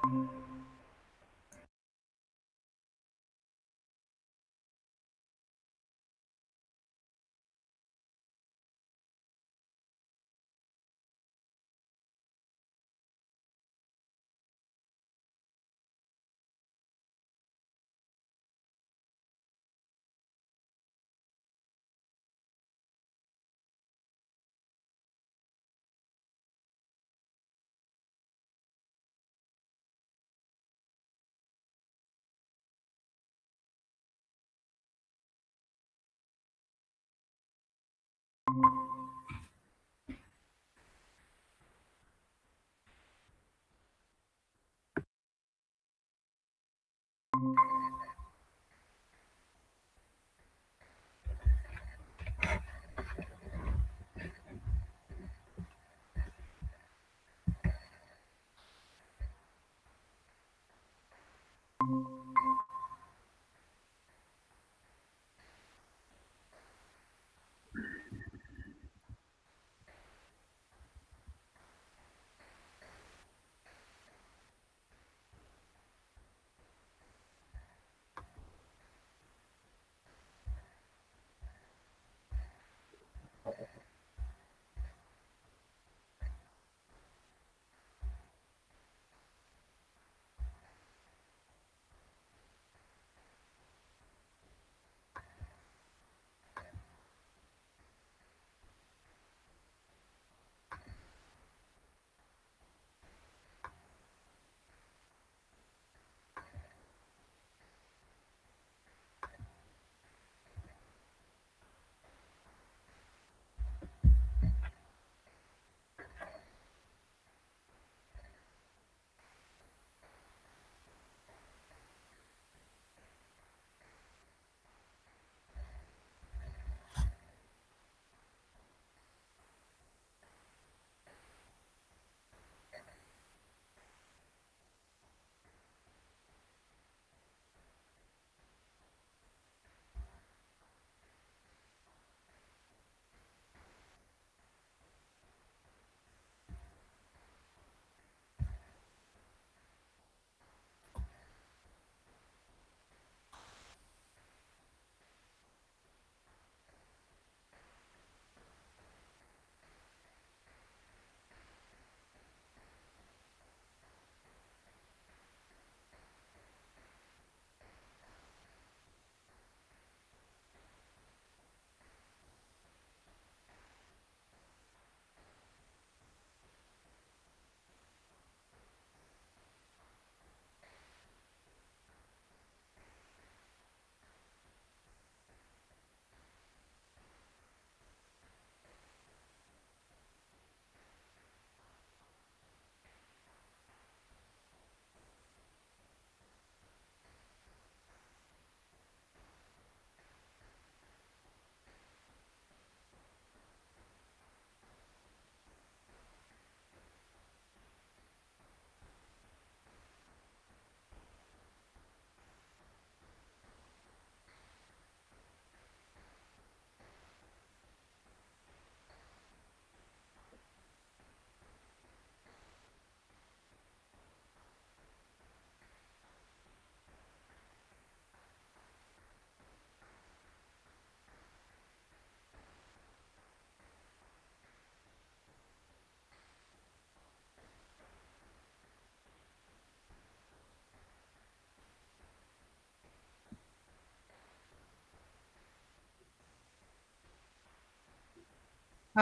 Oh,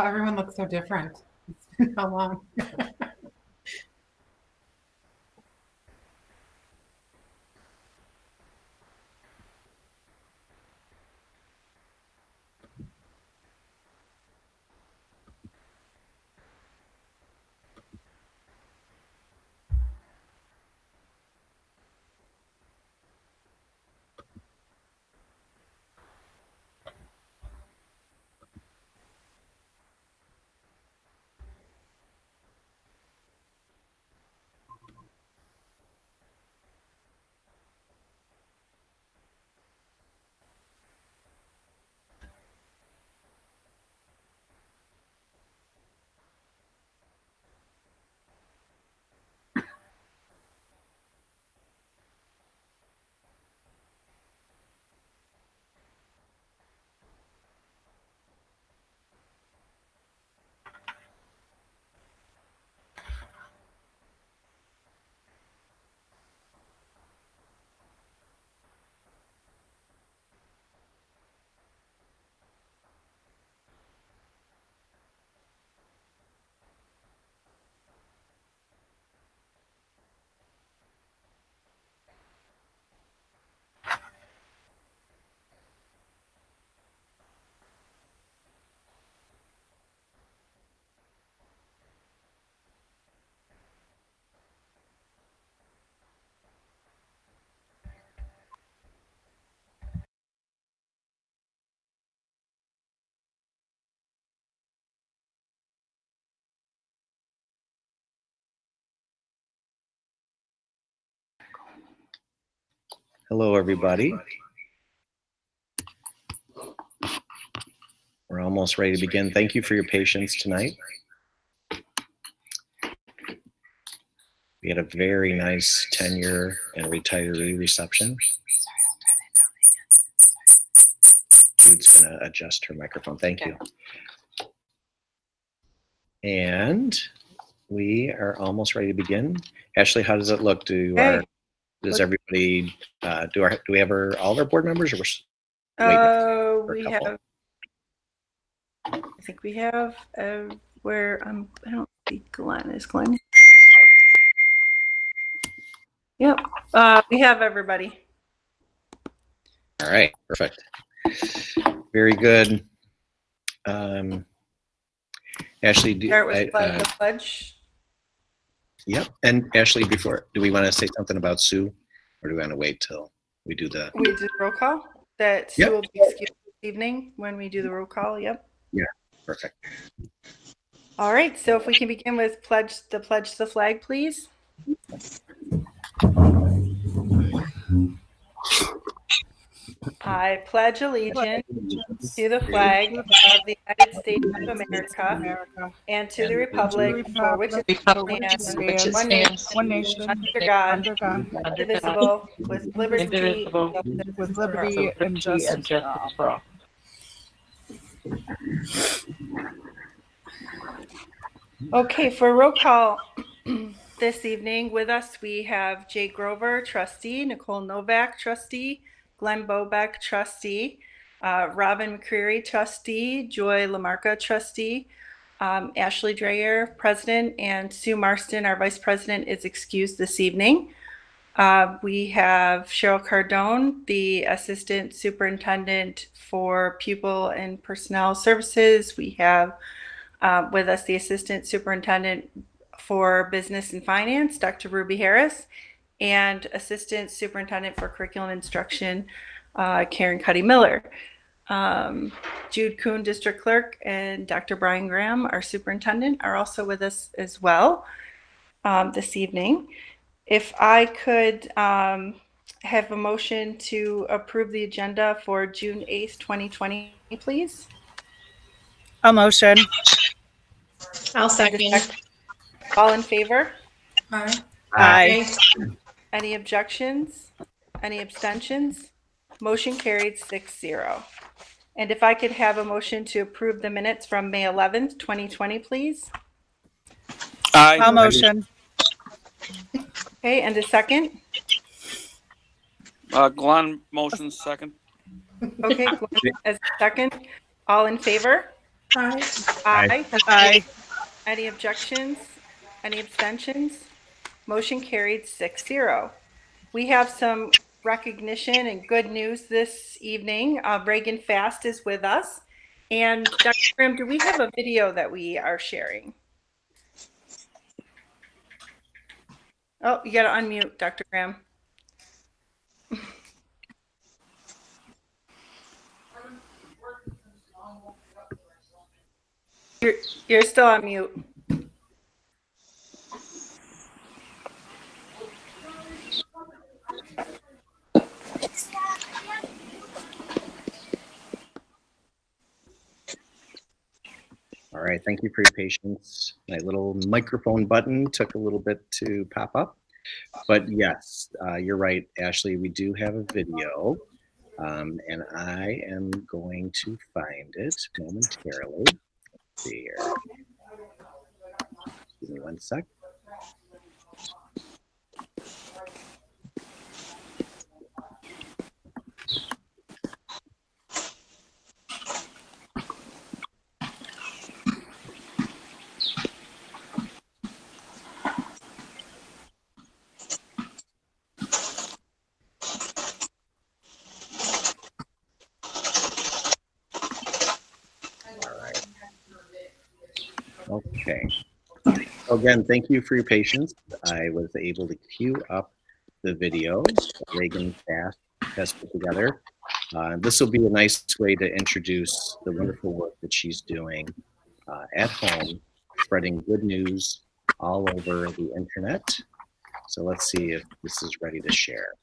everyone looks so different. It's been how long? Hello, everybody. We're almost ready to begin. Thank you for your patience tonight. We had a very nice tenure and retiree reception. Jude's going to adjust her microphone. Thank you. And we are almost ready to begin. Ashley, how does it look? Does everybody do we have all of our board members, or we're we have. I think we have where I don't see Glenn. Is Glenn? Yep. We have everybody. All right. Perfect. Very good. Ashley, Start with the pledge. Yep. And Ashley, do we want to say something about Sue, or do we want to wait till we do the roll call? That Sue will be excused this evening when we do the roll call. Yep. Yeah. Perfect. All right. So if we can begin with pledge the flag, please. I pledge allegiance to the flag of the United States of America and to the republic for which it stands, one nation, under God, indivisible, with liberty and justice for all. Okay, for roll call this evening with us, we have Jay Grover, trustee, Nicole Novak, trustee, Glenn Bobeck, trustee, Robin McCreary, trustee, Joy Lamarca, trustee, Ashley Dreyer, president, and Sue Marston, our vice president, is excused this evening. We have Cheryl Cardone, the assistant superintendent for pupil and personnel services. We have with us the assistant superintendent for business and finance, Dr. Ruby Harris, and assistant superintendent for curriculum instruction, Karen Cuddy Miller. Jude Kuhn, district clerk, and Dr. Brian Graham, our superintendent, are also with us as well this evening. If I could have a motion to approve the agenda for June 8th, 2020, please. A motion. I'll second. All in favor? Aye. Aye. Any objections? Any abstentions? Motion carried 6-0. And if I could have a motion to approve the minutes from May 11th, 2020, please. Aye. A motion. Okay, and a second? Glenn, motion second. Okay, Glenn as a second. All in favor? Aye. Aye. Aye. Any objections? Any abstentions? Motion carried 6-0. We have some recognition and good news this evening. Reagan Fast is with us. And Dr. Graham, do we have a video that we are sharing? Oh, you got to unmute, Dr. Graham. You're still on mute. All right, thank you for your patience. My little microphone button took a little bit to pop up, but yes, you're right, Ashley, we do have a video, and I am going to find it momentarily. Let's see here. Give me 1 sec. Okay. So again, thank you for your patience. I was able to queue up the video that Reagan Fast has put together. This will be a nice way to introduce the wonderful work that she's doing at home, spreading good news all over the internet. So let's see if this is ready to share.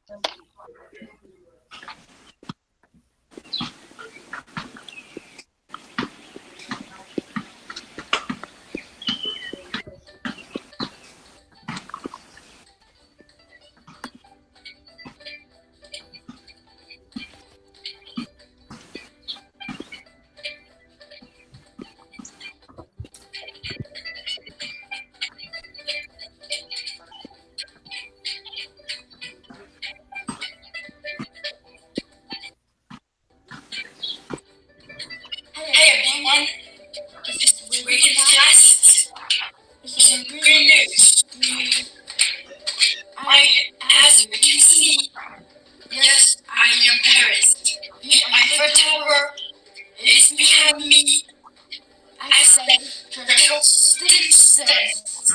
As you can see, yes, I am Paris. The Eiffel Tower is behind me. I said, "Just distance."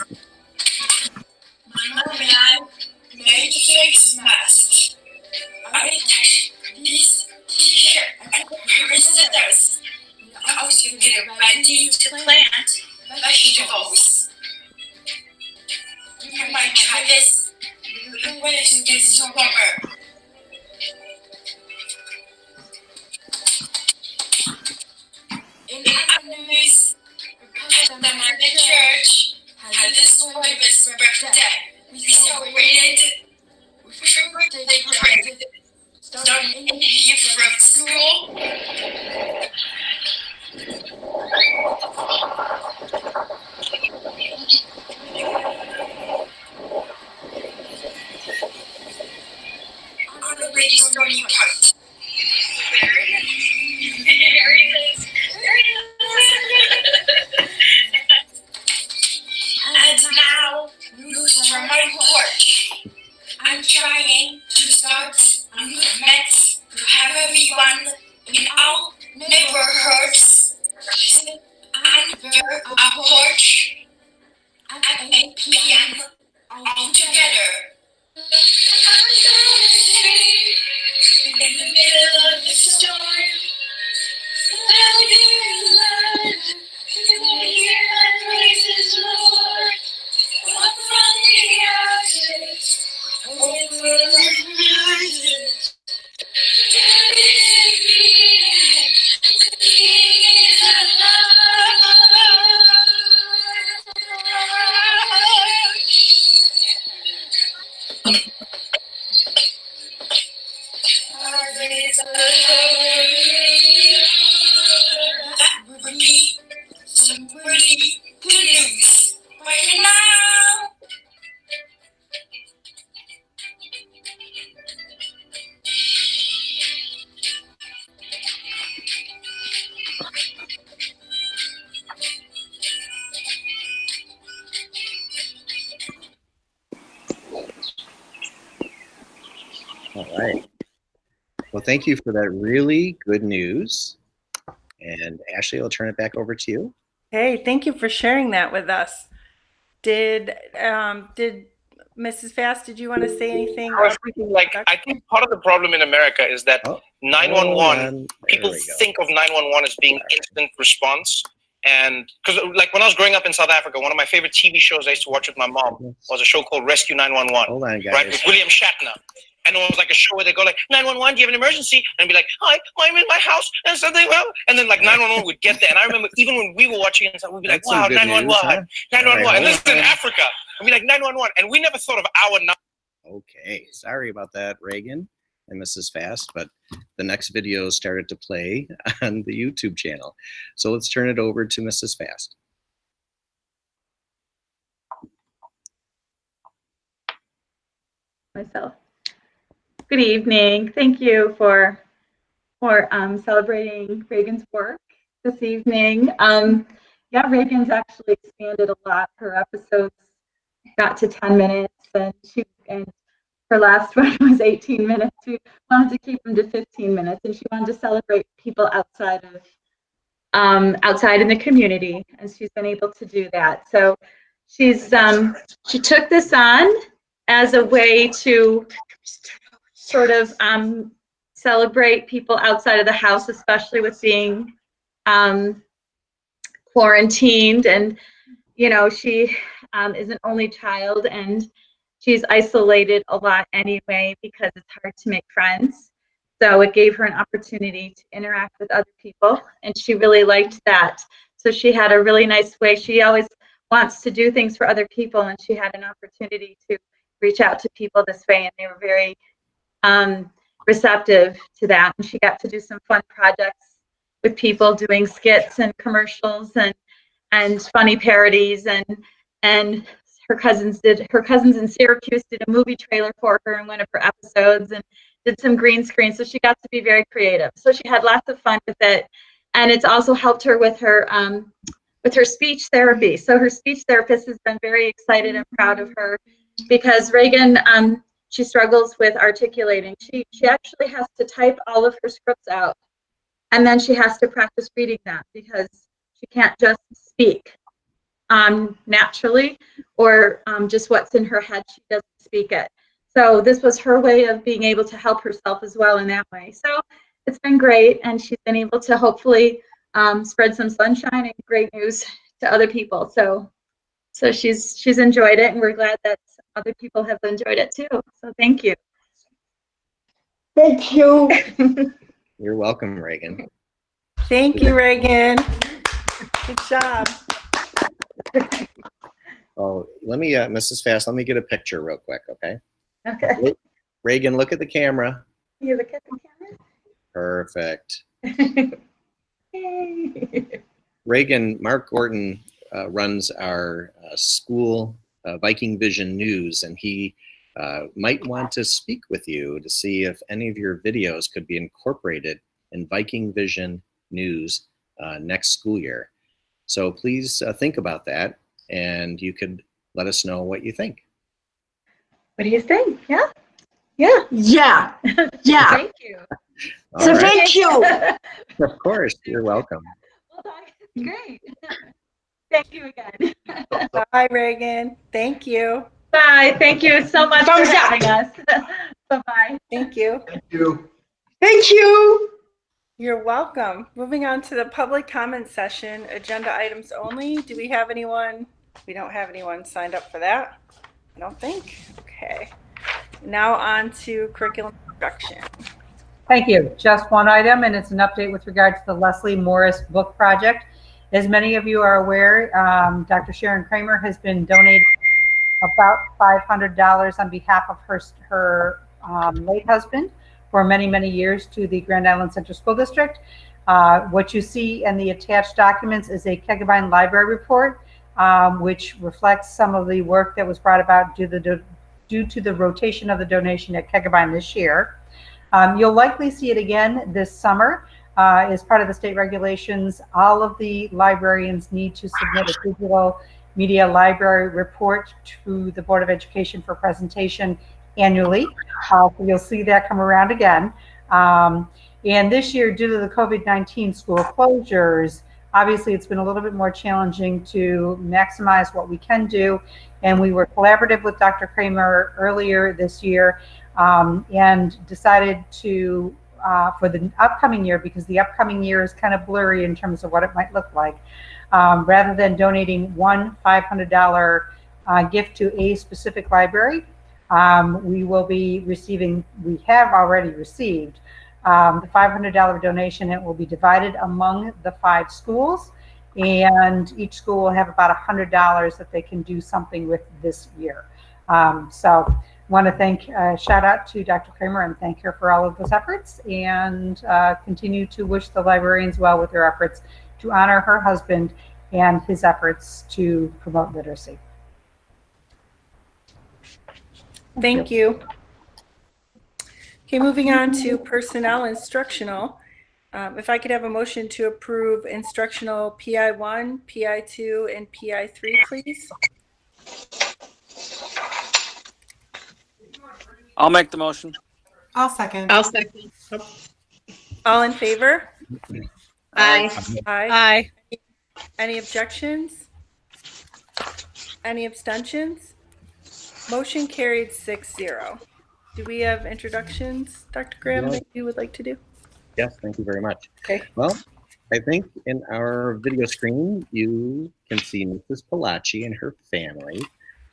My mom and I made face masks. I attached this t-shirt and pair of scissors. I also get ready to plant vegetables. You might try this. When it gets warmer. In other news, the Mormon Church had this boy's birthday. We celebrated with birthday parade. Starting in here from school. On the lady starting part. And now, news from my porch. I'm trying to start a movement to have everyone in our neighborhoods under a porch at 8 p.m. all together. In the middle of the storm, there'll be blood. You will hear our voices roar. Up from the ashes, over the rising. There is a king, the king is alive. That would be some really good news. But for now, All right. Well, thank you for that really good news. And Ashley, I'll turn it back over to you. Hey, thank you for sharing that with us. Did Mrs. Fast, did you want to say anything? I was thinking, like, I think part of the problem in America is that Oh, 911, people we go. think of 911 as being instant response. And because, like, when I was growing up in South Africa, one of my favorite TV shows I used to watch with my mom was a show called Rescue 911. Hold on, guys. Right, with William Shatner. And it was like a show where they go like, 911, do you have an emergency? And be like, hi, I'm in my house and something wrong. And then like 911 would get there. And I remember even when we were watching it, we'd be like, That's some wow, good 911, news, huh? 911. All right, And this is hold in on. Africa. And be like, 911. And we never thought of our number. Okay, sorry about that, Reagan and Mrs. Fast, but the next video started to play on the YouTube channel. So let's turn it over to Mrs. Fast. Myself. Good evening. Thank you for celebrating Reagan's work this evening. Yeah, Reagan's actually expanded a lot. Her episodes got to 10 minutes, and her last one was 18 minutes. We wanted to keep them to 15 minutes, and she wanted to celebrate people outside in the community, and she's been able to do that. So she took this on as a way to sort of celebrate people outside of the house, especially with being quarantined. And you know, she is an only child, and she's isolated a lot anyway because it's hard to make friends. So it gave her an opportunity to interact with other people, and she really liked that. So she had a really nice way. She always wants to do things for other people, and she had an opportunity to reach out to people this way, and they were very receptive to that. And she got to do some fun projects with people, doing skits and commercials and funny parodies, and her cousins in Syracuse did a movie trailer for her in one of her episodes and did some green screen. So she got to be very creative. So she had lots of fun with it, and it's also helped her with her speech therapy. So her speech therapist has been very excited and proud of her because Reagan she struggles with articulating. She actually has to type all of her scripts out, and then she has to practice reading them because she can't just speak naturally, or just what's in her head. She doesn't speak it. So this was her way of being able to help herself as well in that way. So it's been great, and she's been able to hopefully spread some sunshine and great news to other people. So she's enjoyed it, and we're glad that other people have enjoyed it too. So thank you. Thank you. You're welcome, Reagan. Thank you, Reagan. Good job. Oh, let me, Mrs. Fast, let me get a picture real quick, okay? Okay. Reagan, look at the camera. You look at the Perfect. camera. Reagan, Mark Gordon runs our school Viking Vision News, and he might want to speak with you to see if any of your videos could be incorporated in Viking Vision News next school year. So please think about that, and you could let us know what you think. What do you think? Yeah? Yeah. Yeah. Yeah. Thank you. All So right. thank you. Of course, you're welcome. Well, great. Thank you again. Bye, Reagan. Thank you. Bye. Thank you so much Thumbs for up. having us. Bye-bye. Thank you. Thank you. You're welcome. Moving on to the public comment session, agenda items only. Do we have anyone? We don't have anyone signed up for that. I don't think. Okay. Now on to curriculum instruction. Thank you. Just one item, and it's an update with regard to the Leslie Morris book project. As many of you are aware, Dr. Sharon Kramer has been donating about $500 on behalf of her late husband for many, many years to the Grand Island Central School District. What you see in the attached documents is a Keggabine Library report, which reflects some of the work that was brought about due to the rotation of the donation at Keggabine this year. You'll likely see it again this summer. As part of the state regulations, all of the librarians need to submit a digital media library report to the Board of Education for presentation annually. So you'll see that come around again. And this year, due to the COVID-19 school closures, obviously it's been a little bit more challenging to maximize what we can do. And we were collaborative with Dr. Kramer earlier this year and decided to, for the upcoming year, because the upcoming year is kind of blurry in terms of what it might look like, rather than donating one $500 gift to a specific library, we will be receiving, we have already received the $500 donation. It will be divided among the 5 schools, and each school will have about $100 that they can do something with this year. So want to thank, shout out to Dr. Kramer and thank her for all of those efforts, and continue to wish the librarians well with their efforts to honor her husband and his efforts to promote literacy. Thank you. Okay, moving on to personnel instructional. If I could have a motion to approve instructional PI1, PI2, and PI3, please. I'll make the motion. I'll second. I'll second. All in favor? Aye. Aye. Aye. Any objections? Any abstentions? Motion carried 6-0. Do we have introductions, Dr. Graham, that you would like to do? Yes, thank you very much. Okay. Well, I think in our video screen, you can see Mrs. Palachi and her family.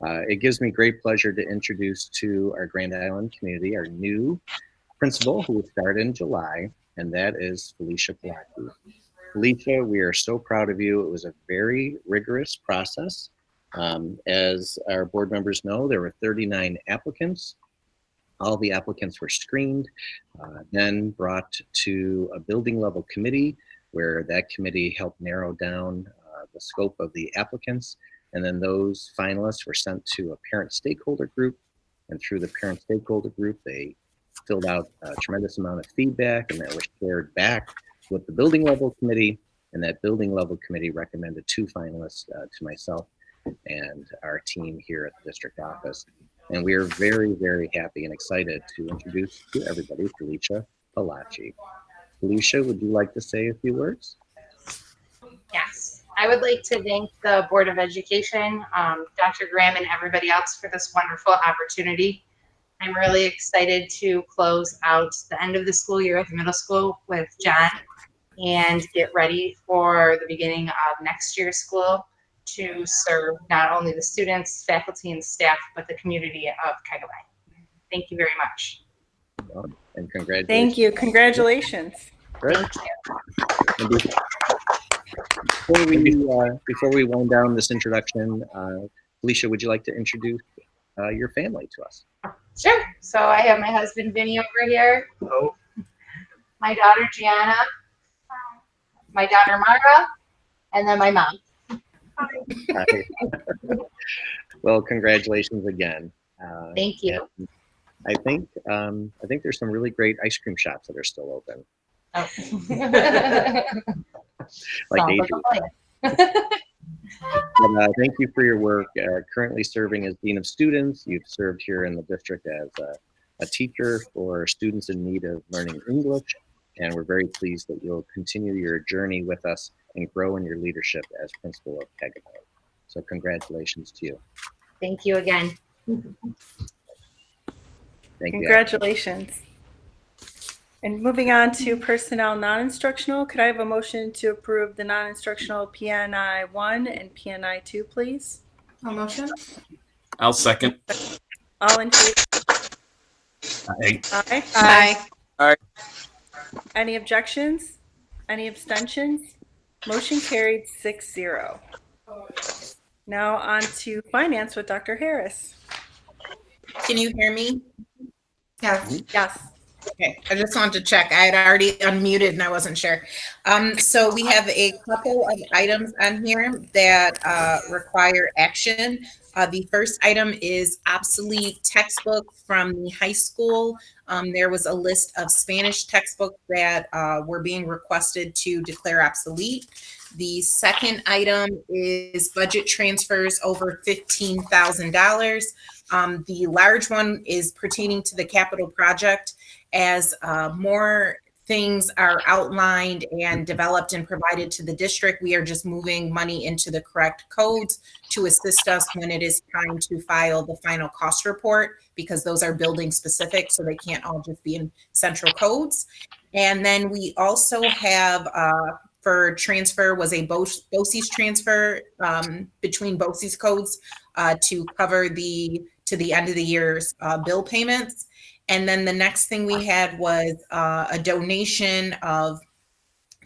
It gives me great pleasure to introduce to our Grand Island community our new principal who will start in July, and that is Felicia Palachi. Felicia, we are so proud of you. It was a very rigorous process. As our board members know, there were 39 applicants. All the applicants were screened, then brought to a building level committee where that committee helped narrow down the scope of the applicants. And then those finalists were sent to a parent stakeholder group. And through the parent stakeholder group, they filled out a tremendous amount of feedback, and that was shared back with the building level committee. And that building level committee recommended 2 finalists to myself and our team here at the district office. And we are very, very happy and excited to introduce to everybody Felicia Palachi. Felicia, would you like to say a few words? Yes, I would like to thank the Board of Education, Dr. Graham, and everybody else for this wonderful opportunity. I'm really excited to close out the end of the school year at the middle school with John and get ready for the beginning of next year's school to serve not only the students, faculty, and staff, but the community of Kaigawai. Thank you very much. And congratulations. Thank you. Congratulations. Great. Thank you. Before we wind down this introduction, Felicia, would you like to introduce your family to us? Sure. So I have my husband Vinny over here. Hello. My daughter Gianna, my daughter Mara, and then my mom. Hi. Well, congratulations again. Thank you. I think there's some really great ice cream shops that are still open. Oh. Like Adrian. Thank you for your work. Currently serving as Dean of Students, you've served here in the district as a teacher for students in need of learning English, and we're very pleased that you'll continue your journey with us and grow in your leadership as principal of Kaigawai. So congratulations to you. Thank you again. Thank you. Congratulations. And moving on to personnel non-instructional, could I have a motion to approve the non-instructional PNI 1 and PNI 2, please? A motion? I'll second. All in favor? Aye. Aye. Aye. Aye. Any objections? Any abstentions? Motion carried 6-0. Now on to finance with Dr. Harris. Can you hear me? Yes. Yes. Okay, I just wanted to check. I had already unmuted and I wasn't sure. So we have a couple of items on here that require action. The first item is obsolete textbooks from the high school. There was a list of Spanish textbooks that were being requested to declare obsolete. The second item is budget transfers over $15,000. The large one is pertaining to the capital project. As more things are outlined and developed and provided to the district, we are just moving money into the correct codes to assist us when it is time to file the final cost report, because those are building specific, so they can't all just be in central codes. And then we also have for transfer was a BOCES transfer between BOCES codes to cover to the end of the year's bill payments. And then the next thing we had was a donation of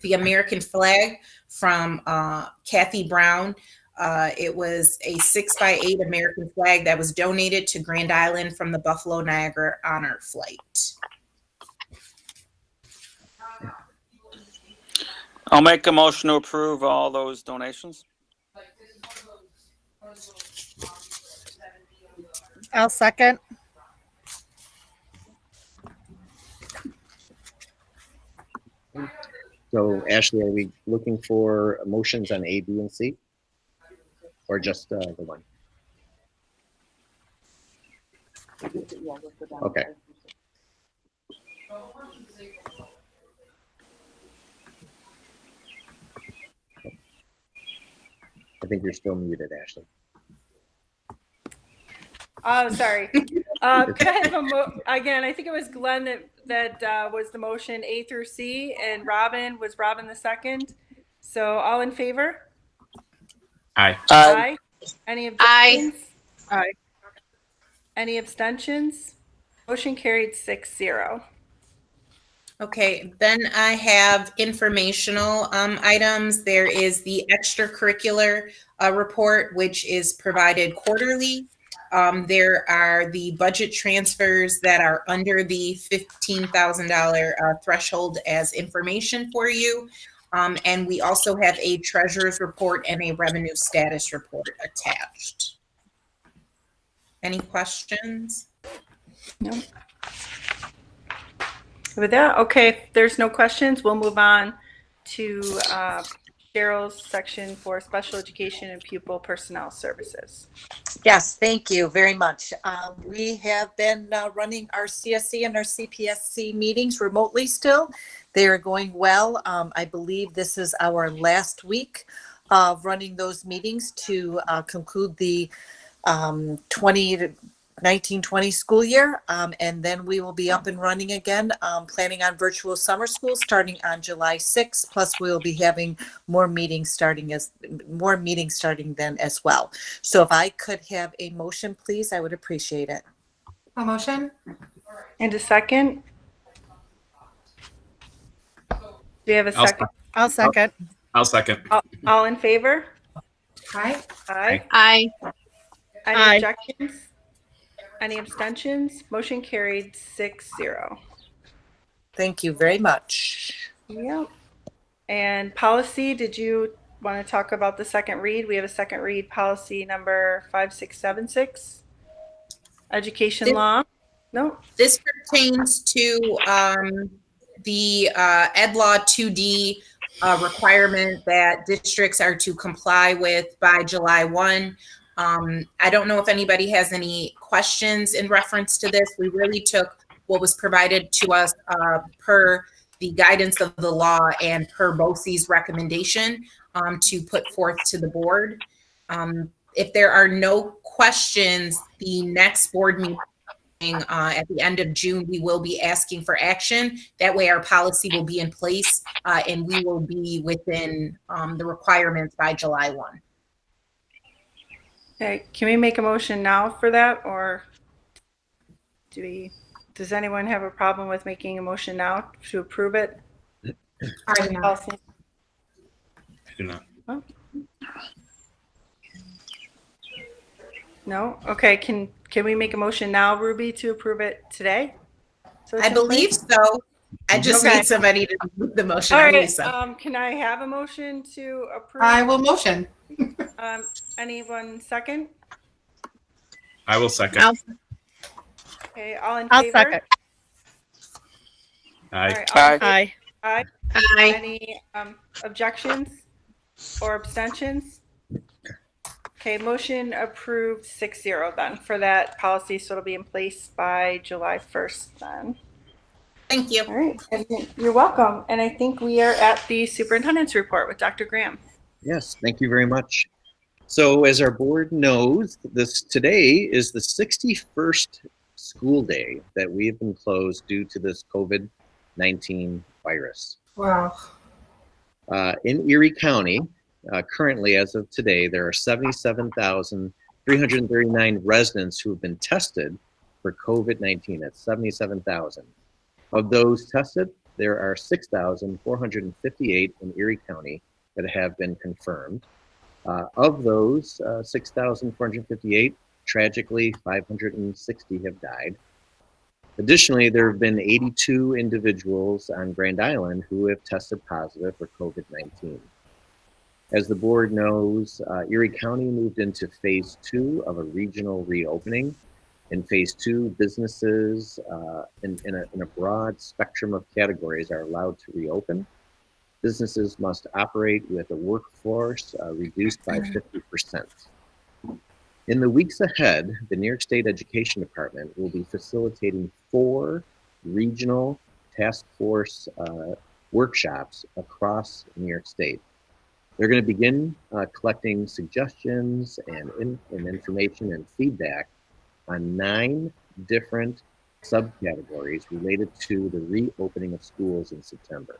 the American flag from Kathy Brown. It was a 6x8 American flag that was donated to Grand Island from the Buffalo Niagara Honor Flight. I'll make a motion to approve all those donations. I'll second. So Ashley, are we looking for motions on A, B, and C? Or just the one? Okay. I think you're still muted, Ashley. Oh, sorry. Could I have again, I think it was Glenn that was the motion A through C, and Robin the second. So all in favor? Aye. Aye. Any objections? Aye. Any abstentions? Motion carried 6-0. Okay, then I have informational items. There is the extracurricular report, which is provided quarterly. There are the budget transfers that are under the $15,000 threshold as information for you. And we also have a treasurer's report and a revenue status report attached. Any questions? No. With that, okay, if there's no questions, we'll move on to Cheryl's section for special education and pupil personnel services. Yes, thank you very much. We have been running our CSC and our CPSC meetings remotely still. They are going well. I believe this is our last week of running those meetings to conclude the 1920 school year. And then we will be up and running again, planning on virtual summer school starting on July 6th. Plus, we will be having more meetings starting then as well. So if I could have a motion, please, I would appreciate it. A motion? And a second? Do you have a second? I'll second. I'll second. All in favor? Aye. Aye. Aye. Any Aye. objections? Any abstentions? Motion carried 6-0. Thank you very much. Yep. And policy, did you want to talk about the second read? We have a second read, policy number 5676. Education law? No? This pertains to the Ed Law 2D requirement that districts are to comply with by July 1. I don't know if anybody has any questions in reference to this. We really took what was provided to us per the guidance of the law and per BOCE's recommendation to put forth to the board. If there are no questions, the next board meeting at the end of June, we will be asking for action. That way our policy will be in place and we will be within the requirements by July 1. Okay, can we make a motion now for that, or does anyone have a problem with making a motion now to approve it? I do not. I do not. Oh. No? Okay, can we make a motion now, Ruby, to approve it today? So it's I in believe place? so. I just Okay. need somebody to move the motion. All I right, believe so. can I have a motion to approve? I will motion. Anyone second? I will second. Okay, all in I'll favor? second. Aye. All right, all in favor? Aye. Aye. Aye. Any objections or abstentions? Okay, motion approved 6-0 then for that policy, so it'll be in place by July 1st then. Thank you. All right, you're welcome. And I think we are at the superintendent's report with Dr. Graham. Yes, thank you very much. So as our board knows, today is the 61st school day that we have been closed due to this COVID-19 virus. Wow. In Erie County, currently as of today, there are 77,339 residents who have been tested for COVID-19. That's 77,000. Of those tested, there are 6,458 in Erie County that have been confirmed. Of those 6,458, tragically 560 have died. Additionally, there have been 82 individuals on Grand Island who have tested positive for COVID-19. As the board knows, Erie County moved into phase 2 of a regional reopening. In phase 2, businesses in a broad spectrum of categories are allowed to reopen. Businesses must operate with a workforce reduced by 50%. In the weeks ahead, the New York State Education Department will be facilitating 4 regional task force workshops across New York State. They're going to begin collecting suggestions and information and feedback on 9 different subcategories related to the reopening of schools in September.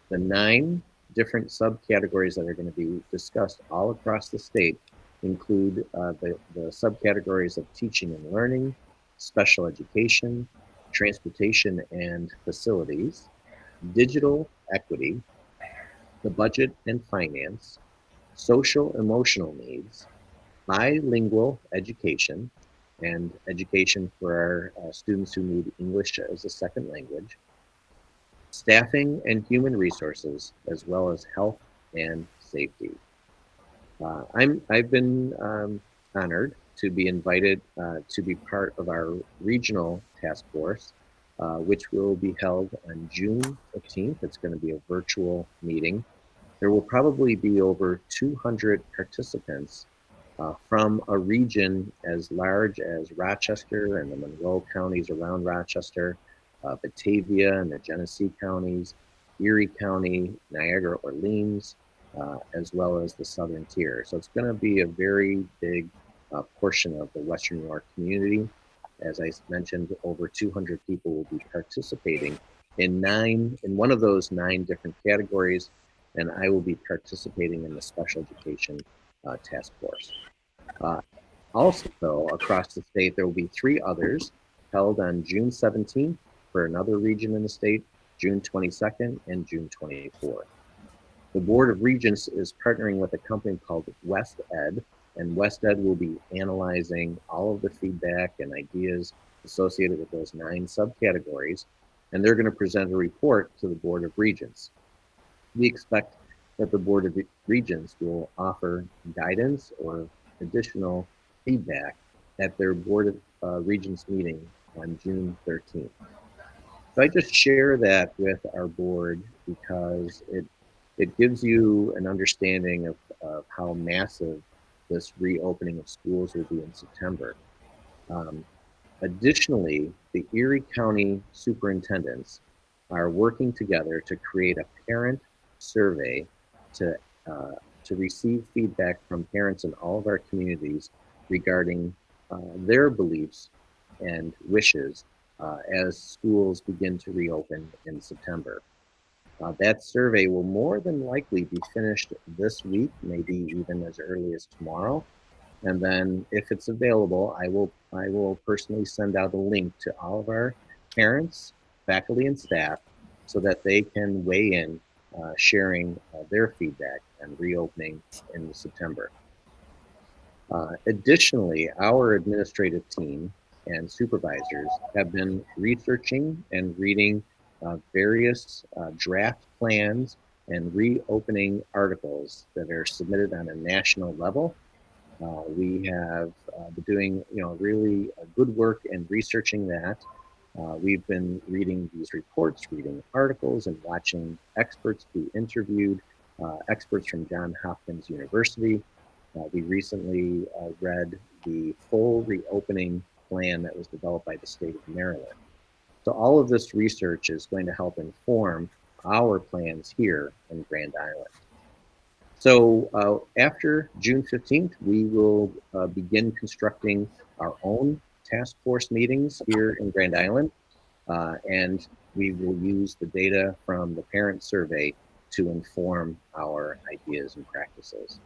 The 9 different subcategories that are going to be discussed all across the state include the subcategories of teaching and learning, special education, transportation and facilities, digital equity, the budget and finance, social emotional needs, bilingual education, and education for our students who need English as a second language, staffing and human resources, as well as health and safety. I've been honored to be invited to be part of our regional task force, which will be held on June 15th. It's going to be a virtual meeting. There will probably be over 200 participants from a region as large as Rochester and the Monroe counties around Rochester, Batavia and the Genesee counties, Erie County, Niagara, Orleans, as well as the southern tier. So it's going to be a very big portion of the Western New York community. As I mentioned, over 200 people will be participating in one of those 9 different categories, and I will be participating in the special education task force. Also, across the state, there will be 3 others held on June 17th for another region in the state, June 22nd, and June 24th. The Board of Regents is partnering with a company called West Ed, and West Ed will be analyzing all of the feedback and ideas associated with those 9 subcategories, and they're going to present a report to the Board of Regents. We expect that the Board of Regents will offer guidance or additional feedback at their Board of Regents meeting on June 13th. So I just share that with our board because it gives you an understanding of how massive this reopening of schools will be in September. Additionally, the Erie County superintendents are working together to create a parent survey to receive feedback from parents in all of our communities regarding their beliefs and wishes as schools begin to reopen in September. That survey will more than likely be finished this week, maybe even as early as tomorrow. And then if it's available, I will personally send out a link to all of our parents, faculty, and staff so that they can weigh in, sharing their feedback on reopening in September. Additionally, our administrative team and supervisors have been researching and reading various draft plans and reopening articles that are submitted on a national level. We have been doing, really good work in researching that. We've been reading these reports, reading articles, and watching experts be interviewed, experts from Johns Hopkins University. We recently read the full reopening plan that was developed by the state of Maryland. So all of this research is going to help inform our plans here in Grand Island. So after June 15th, we will begin constructing our own task force meetings here in Grand Island, and we will use the data from the parent survey to inform our ideas and practices.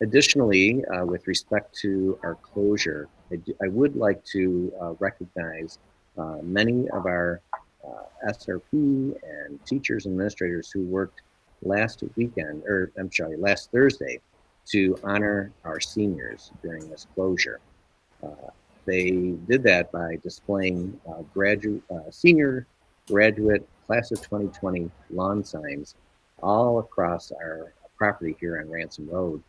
Additionally, with respect to our closure, I would like to recognize many of our SRP and teachers and administrators who worked last Thursday to honor our seniors during this closure. They did that by displaying senior graduate class of 2020 lawn signs all across our property here on Ransom Road.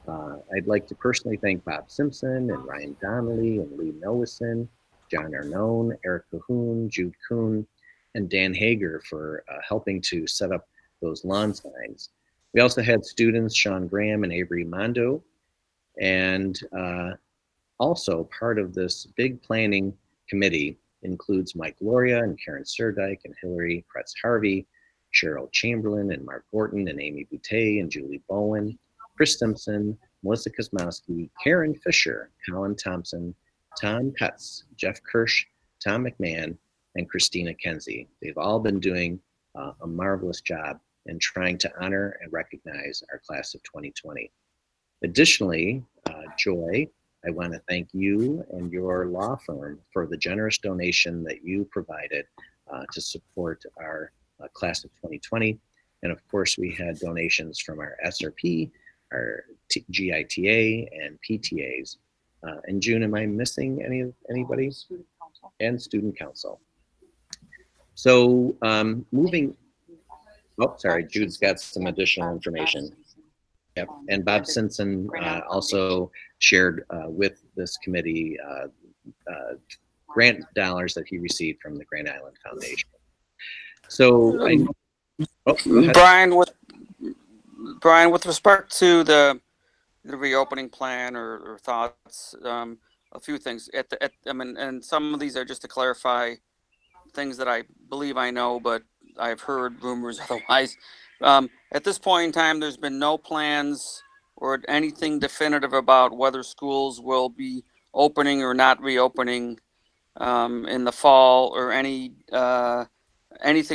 I'd like to personally thank Bob Simpson and Ryan Donnelly and Lee Nowison, John Arnone, Eric Cahoon, Jude Kuhn, and Dan Hager for helping to set up those lawn signs. We also had students Sean Graham and Avery Mondo, and also part of this big planning committee includes Mike Loria and Karen Surdike and Hillary Kretz Harvey, Cheryl Chamberlain and Mark Gorton and Amy Boutte and Julie Bowen, Chris Simpson, Melissa Kosmowski, Karen Fisher, Colin Thompson, Tom Petz, Jeff Kirsch, Tom McMahon, and Christina Kenzie. They've all been doing a marvelous job in trying to honor and recognize our class of 2020. Additionally, Joy, I want to thank you and your law firm for the generous donation that you provided to support our class of 2020. And of course, we had donations from our SRP, our GITA, and PTAs. And June, am I missing anybody? Student Council. And Student Council. So Jude's got some additional information. Yep. And Bob Simpson also shared with this committee grant dollars that he received from the Grand Island Foundation. So Brian, with respect to the the reopening plan or thoughts. A few things I mean, and some of these are just to clarify things that I believe I know, but I've heard rumors otherwise. At this point in time, there's been no plans or anything definitive about whether schools will be opening or not reopening in the fall, or anything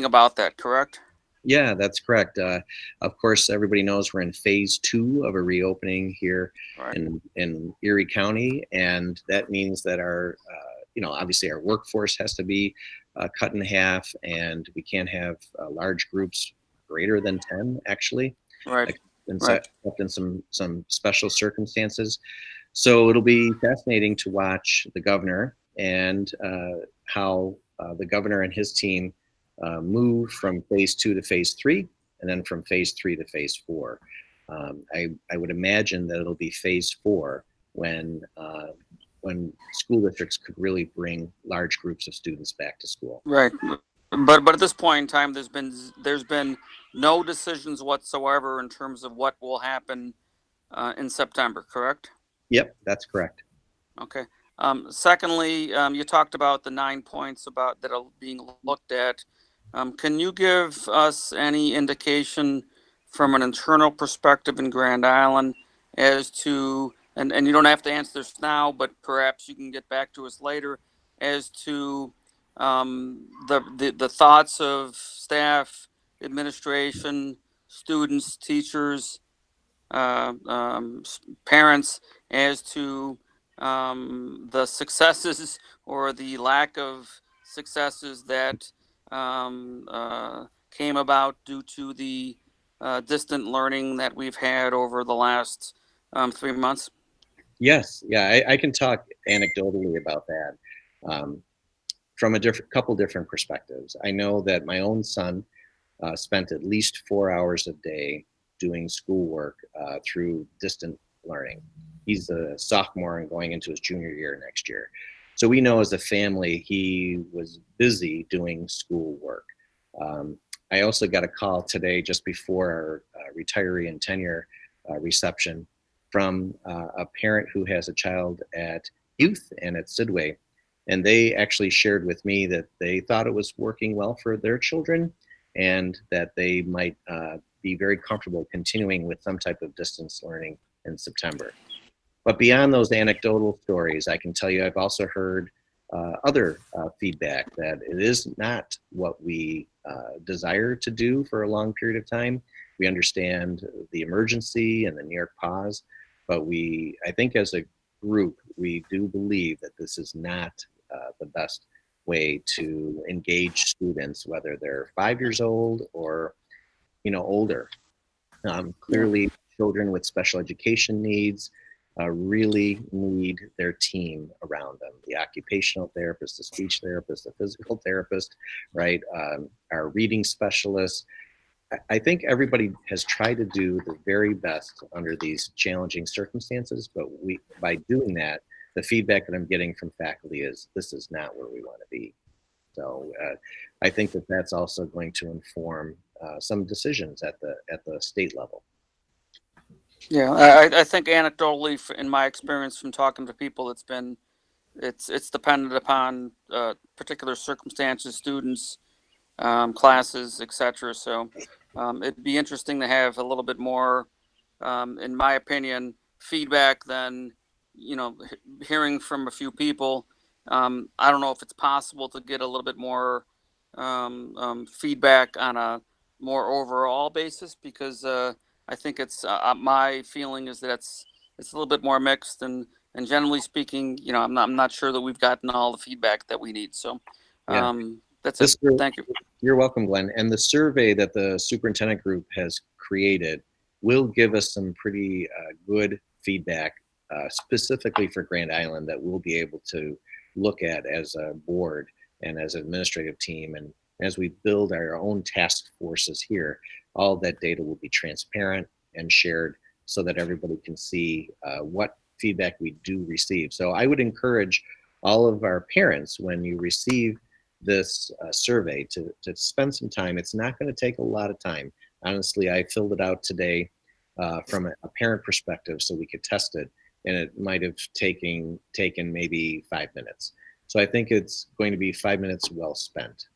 about that, correct? Yeah, that's correct. Of course, everybody knows we're in phase 2 of a reopening here Right. in Erie County, and that means that our, obviously our workforce has to be cut in half, and we can't have large groups greater than 10, actually, Right. except in some special circumstances. So it'll be fascinating to watch the governor and how the governor and his team move from phase 2 to phase 3, and then from phase 3 to phase 4. I would imagine that it'll be phase 4 when school districts could really bring large groups of students back to school. Right. But at this point in time, there's been no decisions whatsoever in terms of what will happen in September, correct? Yep, that's correct. Okay. Secondly, you talked about the 9 points that are being looked at. Can you give us any indication from an internal perspective in Grand Island as to, and you don't have to answer this now, but perhaps you can get back to us later, as to the thoughts of staff, administration, students, teachers, parents, as to the successes or the lack of successes that came about due to the distant learning that we've had over the last 3 months? Yes, yeah, I can talk anecdotally about that from a couple different perspectives. I know that my own son spent at least 4 hours a day doing schoolwork through distant learning. He's a sophomore and going into his junior year next year. So we know as a family he was busy doing schoolwork. I also got a call today just before our retiree and tenure reception from a parent who has a child at youth and at Sidway. And they actually shared with me that they thought it was working well for their children, and that they might be very comfortable continuing with some type of distance learning in September. But beyond those anecdotal stories, I can tell you I've also heard other feedback that it is not what we desire to do for a long period of time. We understand the emergency and the New York pause, but I think as a group, we do believe that this is not the best way to engage students, whether they're 5 years old or older. Clearly, children with special education needs really need their team around them. The occupational therapist, the speech therapist, the physical therapist, right? Our reading specialists. I think everybody has tried to do the very best under these challenging circumstances, but by doing that, the feedback that I'm getting from faculty is this is not where we want to be. So I think that that's also going to inform some decisions at the state level. Yeah, I think anecdotally, in my experience from talking to people, it's dependent upon particular circumstances, students, classes, etc. So it'd be interesting to have a little bit more, in my opinion, feedback than hearing from a few people. I don't know if it's possible to get a little bit more feedback on a more overall basis, because I think it's my feeling is that it's a little bit more mixed, and generally speaking, I'm not sure that we've gotten all the feedback that we need. So that's it. Thank you. You're welcome, Glenn. And the survey that the superintendent group has created will give us some pretty good feedback specifically for Grand Island that we'll be able to look at as a board and as an administrative team. And as we build our own task forces here, all that data will be transparent and shared so that everybody can see what feedback we do receive. So I would encourage all of our parents, when you receive this survey, to spend some time. It's not going to take a lot of time. Honestly, I filled it out today. from a parent perspective so we could test it, and it might have taken maybe 5 minutes. So I think it's going to be 5 minutes well spent.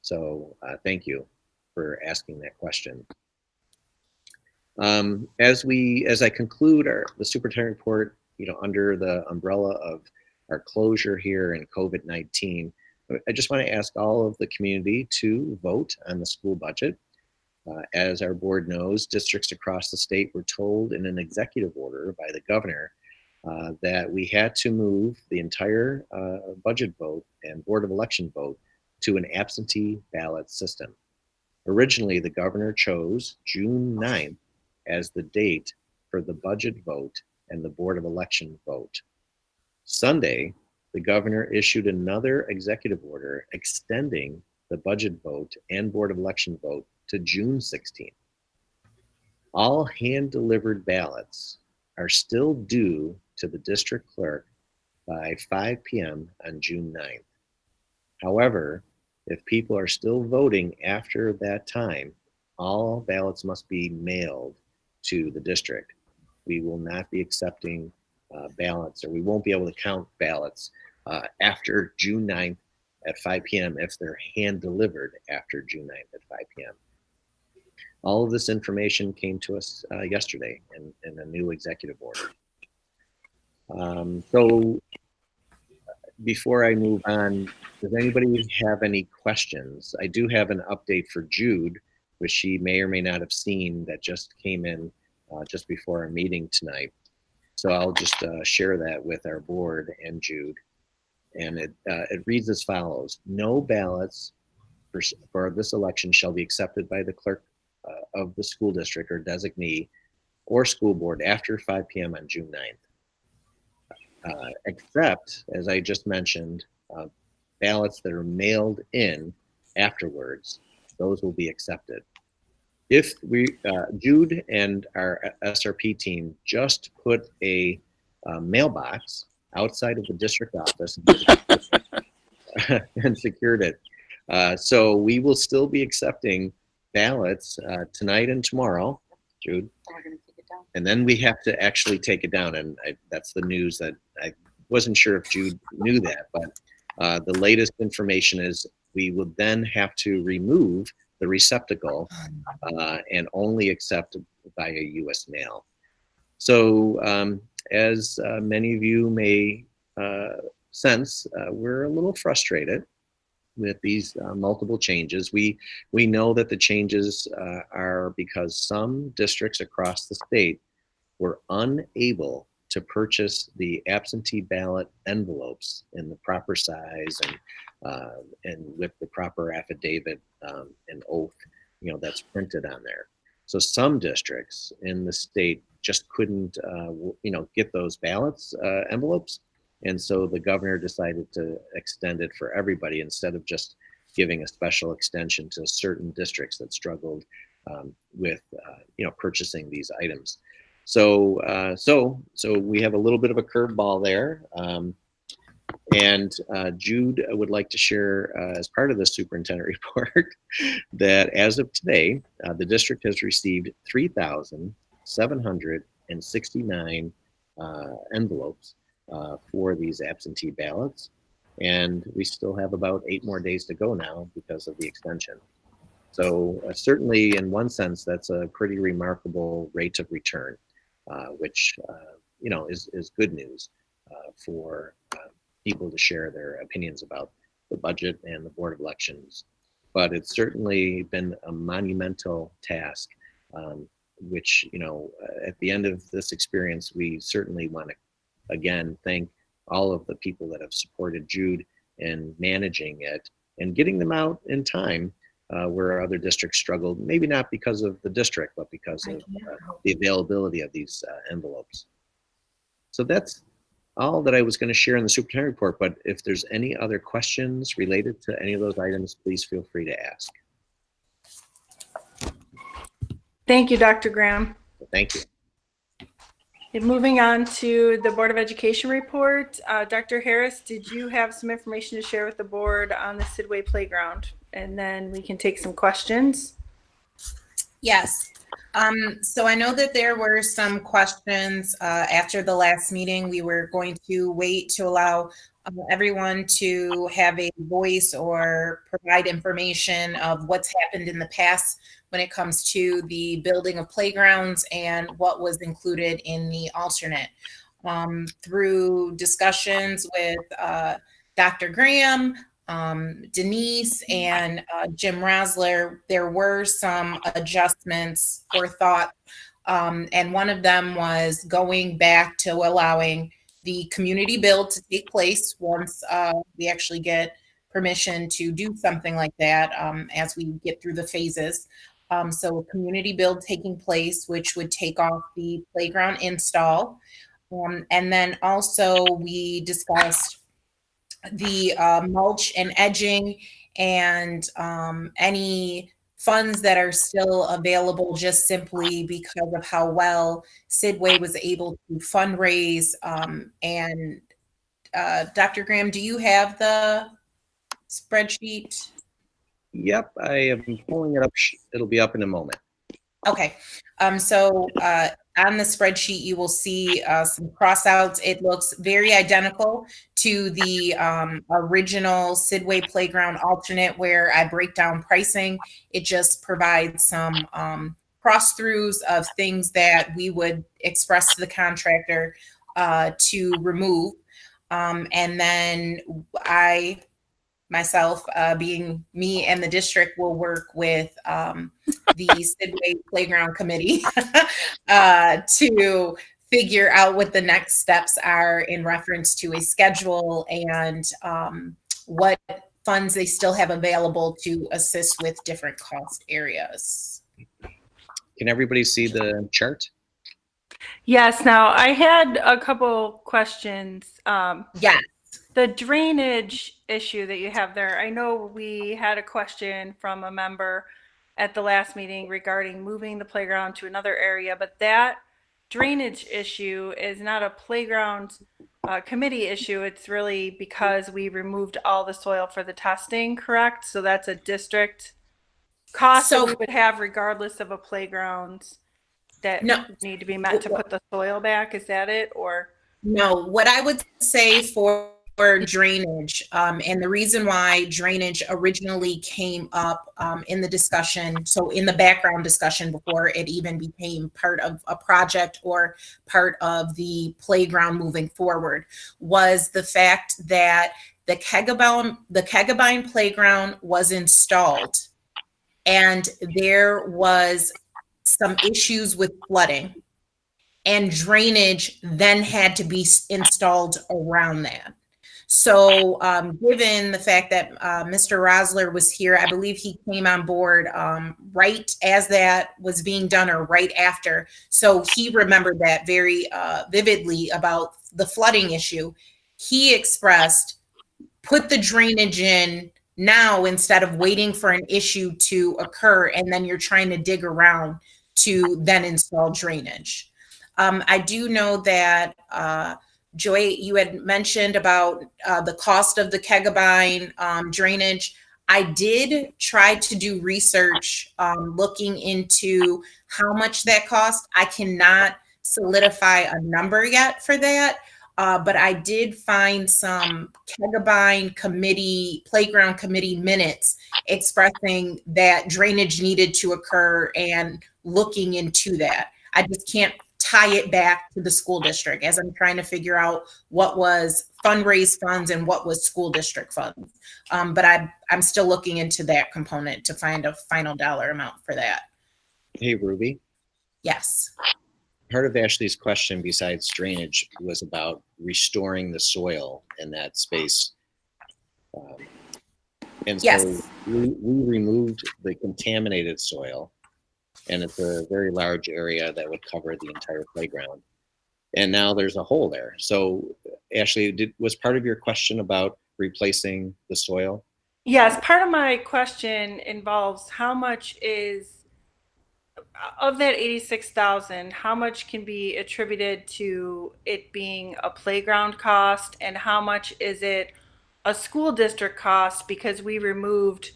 So thank you for asking that question. As I conclude the superintendent report, under the umbrella of our closure here in COVID-19, I just want to ask all of the community to vote on the school budget. As our board knows, districts across the state were told in an executive order by the governor that we had to move the entire budget vote and Board of Election vote to an absentee ballot system. Originally, the governor chose June 9th as the date for the budget vote and the Board of Election vote. Sunday, the governor issued another executive order extending the budget vote and Board of Election vote to June 16th. All hand-delivered ballots are still due to the district clerk by 5 p.m. on June 9th. However, if people are still voting after that time, all ballots must be mailed to the district. We will not be accepting ballots, or we won't be able to count ballots after June 9th at 5 p.m. if they're hand delivered after June 9th at 5 p.m. All of this information came to us yesterday in a new executive order. So before I move on, does anybody have any questions? I do have an update for Jude, which she may or may not have seen, that just came in just before our meeting tonight. So I'll just share that with our board and Jude. And it reads as follows: no ballots for this election shall be accepted by the clerk of the school district or designee or school board after 5 p.m. on June 9th. Except, as I just mentioned, ballots that are mailed in afterwards, those will be accepted. If Jude and our SRP team just put a mailbox outside of the district office and secured it. So we will still be accepting ballots tonight and tomorrow, Jude. And then we have to actually take it down. And that's the news that I wasn't sure if Jude knew that, but the latest information is we will then have to remove the receptacle and only accept via U.S. mail. So as many of you may sense, we're a little frustrated with these multiple changes. We know that the changes are because some districts across the state were unable to purchase the absentee ballot envelopes in the proper size and with the proper affidavit and oath, that's printed on there. So some districts in the state just couldn't, get those ballots envelopes. And so the governor decided to extend it for everybody instead of just giving a special extension to certain districts that struggled with, purchasing these items. So we have a little bit of a curveball there. And Jude would like to share, as part of the superintendent report, that as of today, the district has received 3,769 envelopes for these absentee ballots. And we still have about 8 more days to go now because of the extension. So certainly in one sense, that's a pretty remarkable rate of return, which, is good news for people to share their opinions about the budget and the Board of Elections. But it's certainly been a monumental task, which, at the end of this experience, we certainly want to, again, thank all of the people that have supported Jude in managing it and getting them out in time where other districts struggled, maybe not because of the district, but because of the availability of these envelopes. So that's all that I was going to share in the superintendent report, but if there's any other questions related to any of those items, please feel free to ask. Thank you, Dr. Graham. Thank you. And moving on to the Board of Education report, Dr. Harris, did you have some information to share with the board on the Sidway Playground? And then we can take some questions. Yes. So I know that there were some questions after the last meeting. We were going to wait to allow everyone to have a voice or provide information of what's happened in the past when it comes to the building of playgrounds and what was included in the alternate. Through discussions with Dr. Graham, Denise, and Jim Rosler, there were some adjustments or thoughts. And one of them was going back to allowing the community build to take place once we actually get permission to do something like that as we get through the phases. So community build taking place, which would take off the playground install. And then also we discussed the mulch and edging and any funds that are still available just simply because of how well Sidway was able to fundraise. And Dr. Graham, do you have the spreadsheet? Yep, I am pulling it up. It'll be up in a moment. Okay. So on the spreadsheet, you will see some crossouts. It looks very identical to the original Sidway Playground alternate where I break down pricing. It just provides some cross-throughs of things that we would express to the contractor to remove. And then I myself, being me and the district, will work with the Sidway Playground Committee to figure out what the next steps are in reference to a schedule and what funds they still have available to assist with different cost areas. Can everybody see the chart? Yes. Now, I had a couple questions. Yes. The drainage issue that you have there, I know we had a question from a member at the last meeting regarding moving the playground to another area, but that drainage issue is not a playground committee issue. It's really because we removed all the soil for the testing, correct? So that's a district cost that we would have regardless of a playground that need to be met to put the soil back. Is that it? Or no, what I would say for drainage, and the reason why drainage originally came up in the discussion, so in the background discussion before it even became part of a project or part of the playground moving forward, was the fact that the Kegabine playground was installed and there was some issues with flooding, and drainage then had to be installed around that. So given the fact that Mr. Rosler was here, I believe he came on board right as that was being done or right after. So he remembered that very vividly about the flooding issue. He expressed, put the drainage in now instead of waiting for an issue to occur and then you're trying to dig around to then install drainage. I do know that Joy, you had mentioned about the cost of the Kegabine drainage. I did try to do research looking into how much that cost. I cannot solidify a number yet for that, but I did find some Kegabine committee, playground committee minutes expressing that drainage needed to occur and looking into that. I just can't tie it back to the school district as I'm trying to figure out what was fundraise funds and what was school district funds. But I'm still looking into that component to find a final dollar amount for that. Hey, Ruby. Yes. Part of Ashley's question besides drainage was about restoring the soil in that space. And so yes. we removed the contaminated soil, and it's a very large area that would cover the entire playground. And now there's a hole there. So Ashley, was part of your question about replacing the soil? yes, part of my question involves how much is of that 86,000, how much can be attributed to it being a playground cost and how much is it a school district cost because we removed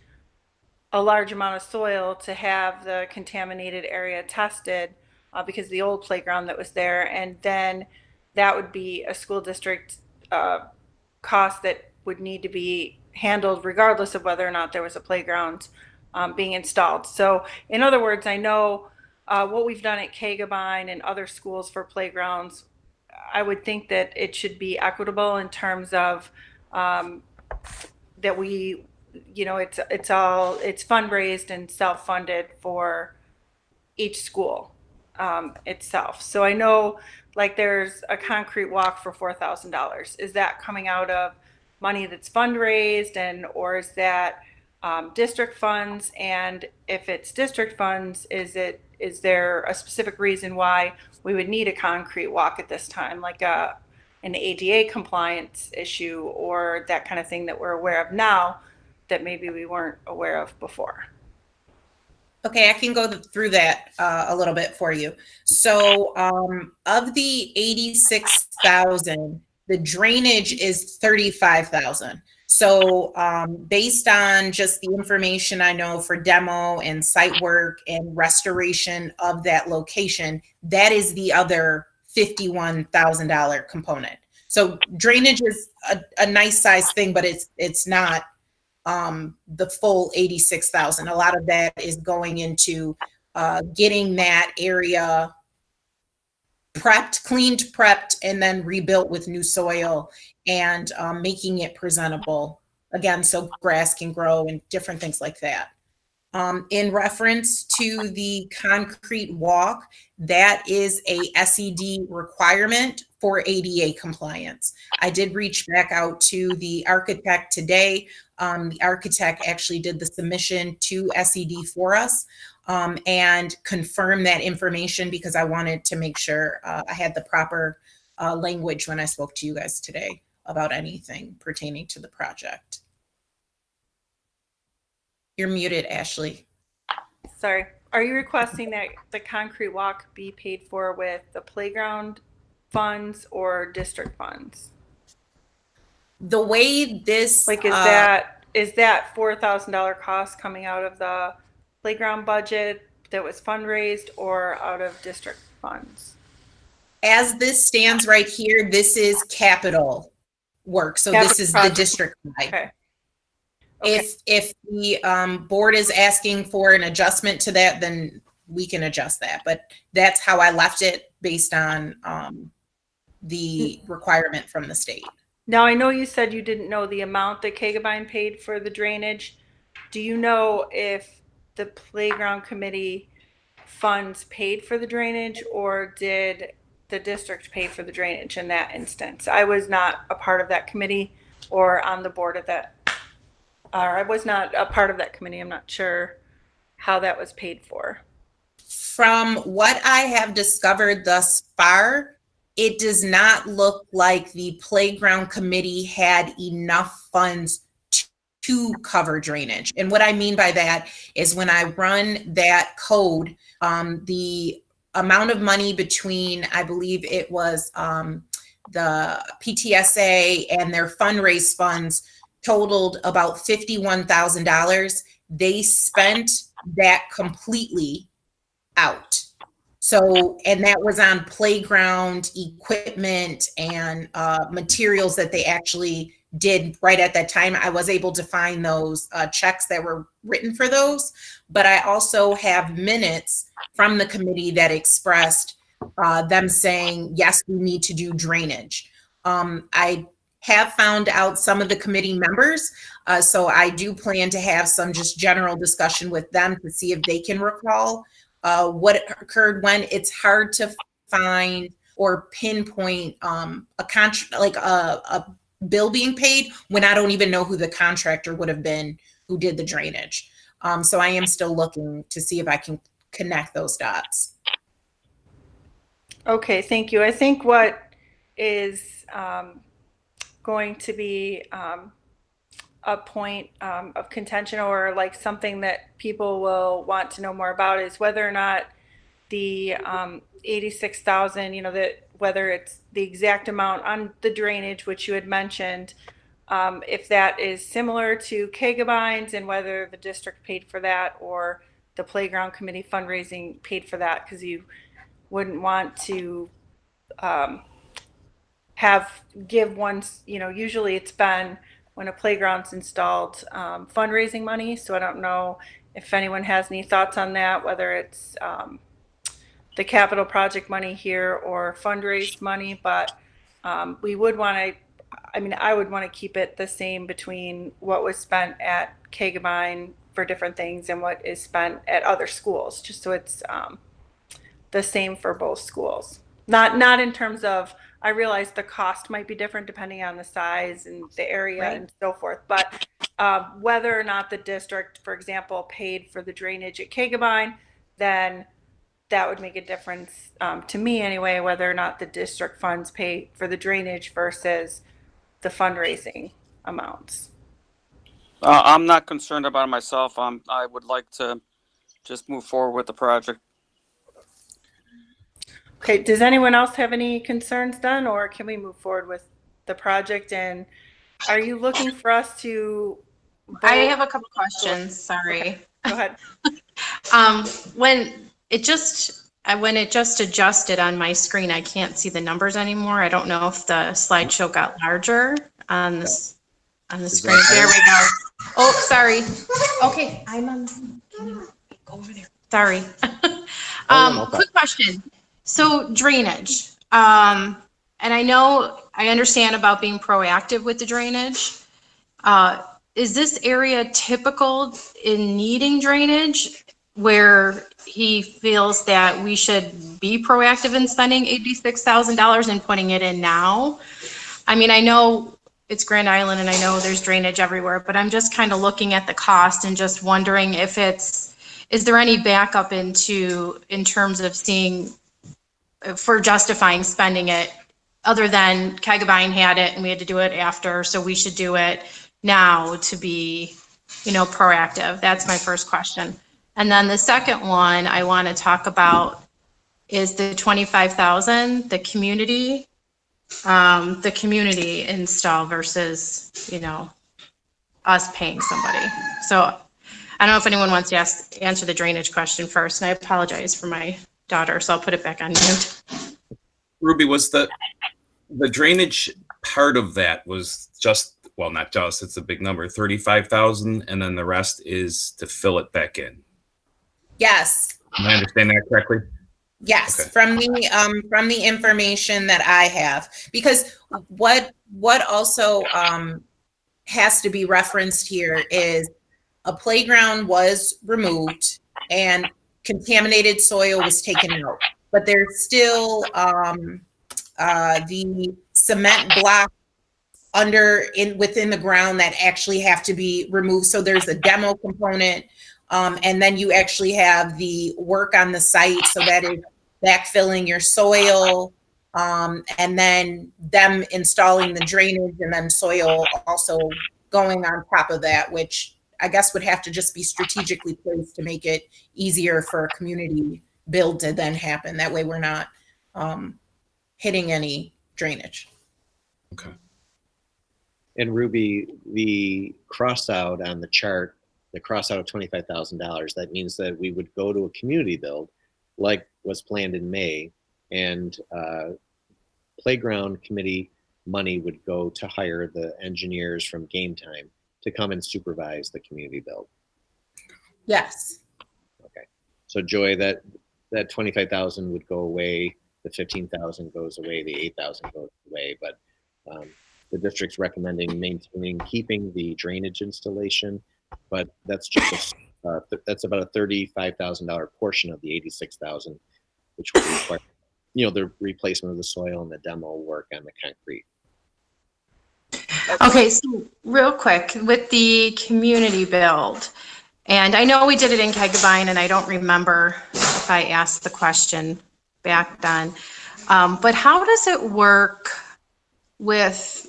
a large amount of soil to have the contaminated area tested because of the old playground that was there. And then that would be a school district cost that would need to be handled regardless of whether or not there was a playground being installed. So in other words, I know what we've done at Kagabine and other schools for playgrounds. I would think that it should be equitable in terms of that we, you know, it's fundraised and self-funded for each school itself. So I know like there's a concrete walk for $4,000. Is that coming out of money that's fundraised, and or is that district funds? And if it's district funds, is there a specific reason why we would need a concrete walk at this time, like an ADA compliance issue or that kind of thing that we're aware of now that maybe we weren't aware of before? Okay, I can go through that a little bit for you. So of the 86,000, the drainage is 35,000. So based on just the information I know for demo and site work and restoration of that location, that is the other $51,000 component. So drainage is a nice size thing, but it's not the full 86,000. A lot of that is going into getting that area prepped, and then rebuilt with new soil and making it presentable again, so grass can grow and different things like that. In reference to the concrete walk, that is a SED requirement for ADA compliance. I did reach back out to the architect today. The architect actually did the submission to SED for us and confirmed that information because I wanted to make sure I had the proper language when I spoke to you guys today about anything pertaining to the project. You're muted, Ashley. Sorry. Are you requesting that the concrete walk be paid for with the playground funds or district funds? The way this like is that $4,000 cost coming out of the playground budget that was fundraised or out of district funds? As this stands right here, this is capital work. So this is the district side. Okay. If the board is asking for an adjustment to that, then we can adjust that. But that's how I left it based on the requirement from the state. Now, I know you said you didn't know the amount that Kagabine paid for the drainage. Do you know if the playground committee funds paid for the drainage, or did the district pay for the drainage in that instance? I was not a part of that committee or on the board of that. Or I was not a part of that committee. I'm not sure how that was paid for. From what I have discovered thus far, it does not look like the playground committee had enough funds to cover drainage. And what I mean by that is when I run that code, the amount of money between, I believe it was the PTSA and their fundraise funds totaled about $51,000. They spent that completely out. So, and that was on playground equipment and materials that they actually did right at that time. I was able to find those checks that were written for those, but I also have minutes from the committee that expressed them saying, yes, we need to do drainage. I have found out some of the committee members, so I do plan to have some just general discussion with them to see if they can recall what occurred when. It's hard to find or pinpoint a bill being paid when I don't even know who the contractor would have been who did the drainage. So I am still looking to see if I can connect those dots. Okay, thank you. I think what is going to be a point of contention, or like something that people will want to know more about, is whether or not the 86,000, you know, that whether it's the exact amount on the drainage, which you had mentioned, if that is similar to Kagabines and whether the district paid for that or the playground committee fundraising paid for that, because you wouldn't want to give one, usually it's been when a playground's installed, fundraising money. So I don't know if anyone has any thoughts on that, whether it's the capital project money here or fundraised money, but we would want to, I would want to keep it the same between what was spent at Kagabine for different things and what is spent at other schools, just so it's the same for both schools. Not in terms of, I realize the cost might be different depending on the size and the area and so forth, but whether or not the district, for example, paid for the drainage at Kagabine, then that would make a difference to me anyway, whether or not the district funds pay for the drainage versus the fundraising amounts. I'm not concerned about it myself. I would like to just move forward with the project. Okay, does anyone else have any concerns then, or can we move forward with the project? And are you looking for us to I have a couple questions. Sorry. Okay, go ahead. When it just adjusted on my screen, I can't see the numbers anymore. I don't know if the slideshow got larger on the screen. There we go. Oh, sorry. Okay, I'm on. Can you go over there? Sorry. Quick question. So drainage. And I understand about being proactive with the drainage. Is this area typical in needing drainage where he feels that we should be proactive in spending $86,000 and putting it in now? I know it's Grand Island and I know there's drainage everywhere, but I'm just kind of looking at the cost and just wondering if is there any backup in terms of seeing for justifying spending it, other than Kagabine had it and we had to do it after, so we should do it now to be, proactive. That's my first question. And then the second one I want to talk about is the $25,000, the community install versus, us paying somebody. So I don't know if anyone wants to answer the drainage question first, and I apologize for my daughter, so I'll put it back on mute. Ruby, was the drainage part of that was just, well, not just, it's a big number, 35,000, and then the rest is to fill it back in. Yes. Am I understand that correctly? Yes, Okay. from the information that I have, because what also has to be referenced here is a playground was removed and contaminated soil was taken out, but there's still the cement block within the ground that actually have to be removed. So there's a demo component. And then you actually have the work on the site. So that is backfilling your soil, and then them installing the drainage and then soil also going on top of that, which I guess would have to just be strategically placed to make it easier for a community build to then happen. That way we're not hitting any drainage. Okay. And Ruby, the cross out on the chart, the cross out of $25,000, that means that we would go to a community build like was planned in May, and playground committee money would go to hire the engineers from Game Time to come and supervise the community build. Yes. Okay. So Joy, that 25,000 would go away, the 15,000 goes away, the 8,000 goes away, but the district's recommending maintaining, keeping the drainage installation, but that's just that's about a $35,000 portion of the $86,000, which would require, the replacement of the soil and the demo work on the concrete. Okay, so real quick with the community build, and I know we did it in Kagabine, and I don't remember if I asked the question back then, but how does it work with?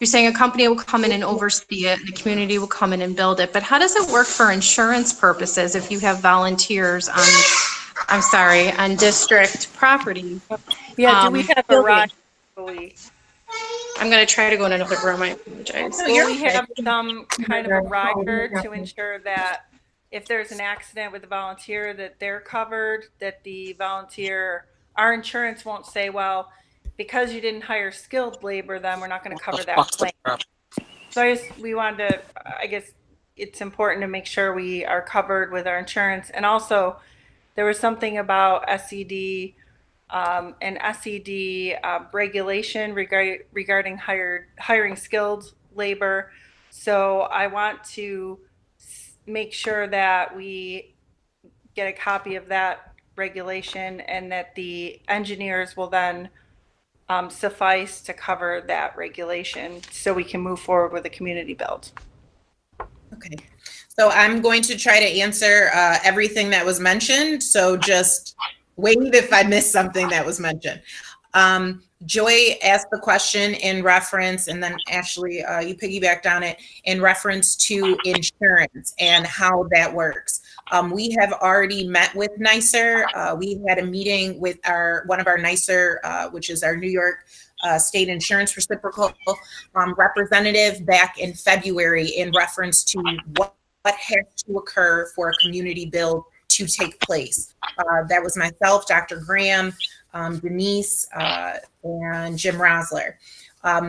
You're saying a company will come in and oversee it, and the community will come in and build it. But how does it work for insurance purposes if you have volunteers on district property? Yeah, do we have a building? Raj? I'm going to try to go in another room. I apologize. No, Will you're we okay. have some kind of a rider to ensure that if there's an accident with a volunteer, that they're covered, that the volunteer, our insurance won't say, well, because you didn't hire skilled labor, then we're not going to cover that claim. So I guess it's important to make sure we are covered with our insurance. And also, there was something about SED and SED regulation regarding hiring skilled labor. So I want to make sure that we get a copy of that regulation and that the engineers will then suffice to cover that regulation so we can move forward with the community build. Okay. So I'm going to try to answer everything that was mentioned. So just wait if I missed something that was mentioned. Joy asked the question in reference, and then Ashley, you piggybacked on it, in reference to insurance and how that works. We have already met with NYSER. We had a meeting with one of our NYSER, which is our New York State Insurance Reciprocal representative back in February in reference to what has to occur for a community build to take place. That was myself, Dr. Graham, Denise, and Jim Rosler.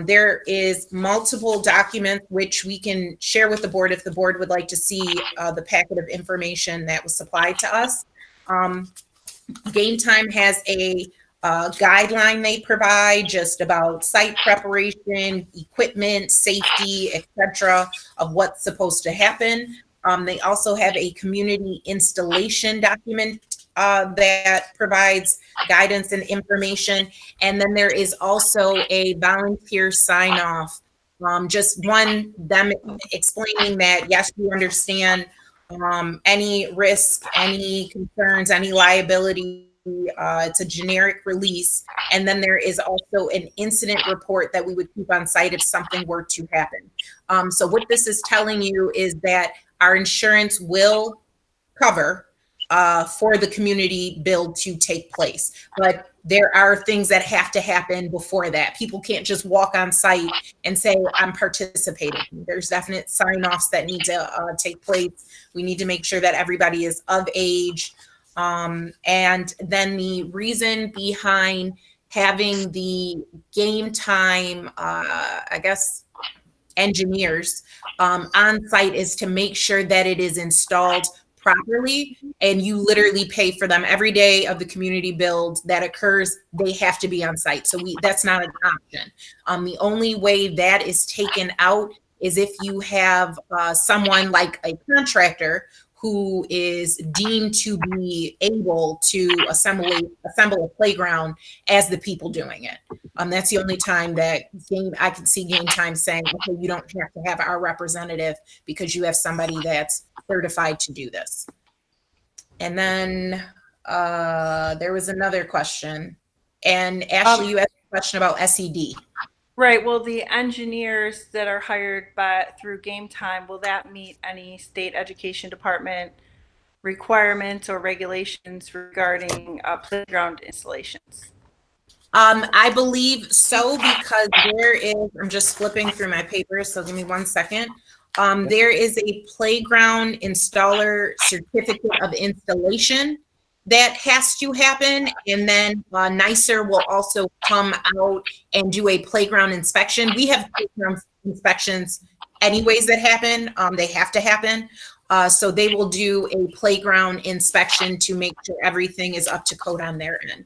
There is multiple documents which we can share with the board if the board would like to see the packet of information that was supplied to us. Game Time has a guideline they provide just about site preparation, equipment, safety, etc., of what's supposed to happen. They also have a community installation document that provides guidance and information. And then there is also a volunteer sign off, just them explaining that, yes, you understand any risk, any concerns, any liability. It's a generic release. And then there is also an incident report that we would keep on site if something were to happen. So what this is telling you is that our insurance will cover for the community build to take place. But there are things that have to happen before that. People can't just walk on site and say, I'm participating. There's definite sign-offs that need to take place. We need to make sure that everybody is of age. And then the reason behind having the Game Time, I guess, engineers on site is to make sure that it is installed properly, and you literally pay for them every day of the community build that occurs. They have to be on site. So that's not an option. The only way that is taken out is if you have someone like a contractor who is deemed to be able to assemble a playground as the people doing it. That's the only time that I can see Game Time saying, okay, you don't have to have our representative because you have somebody that's certified to do this. And then there was another question. And Ashley, you asked a question about SED. Right. Well, the engineers that are hired through Game Time, will that meet any state education department requirements or regulations regarding playground installations? I believe so, because there is, I'm just flipping through my papers, so give me 1 second. There is a playground installer certificate of installation that has to happen. And then NYSER will also come out and do a playground inspection. We have playground inspections anyways that happen. They have to happen. So they will do a playground inspection to make sure everything is up to code on their end.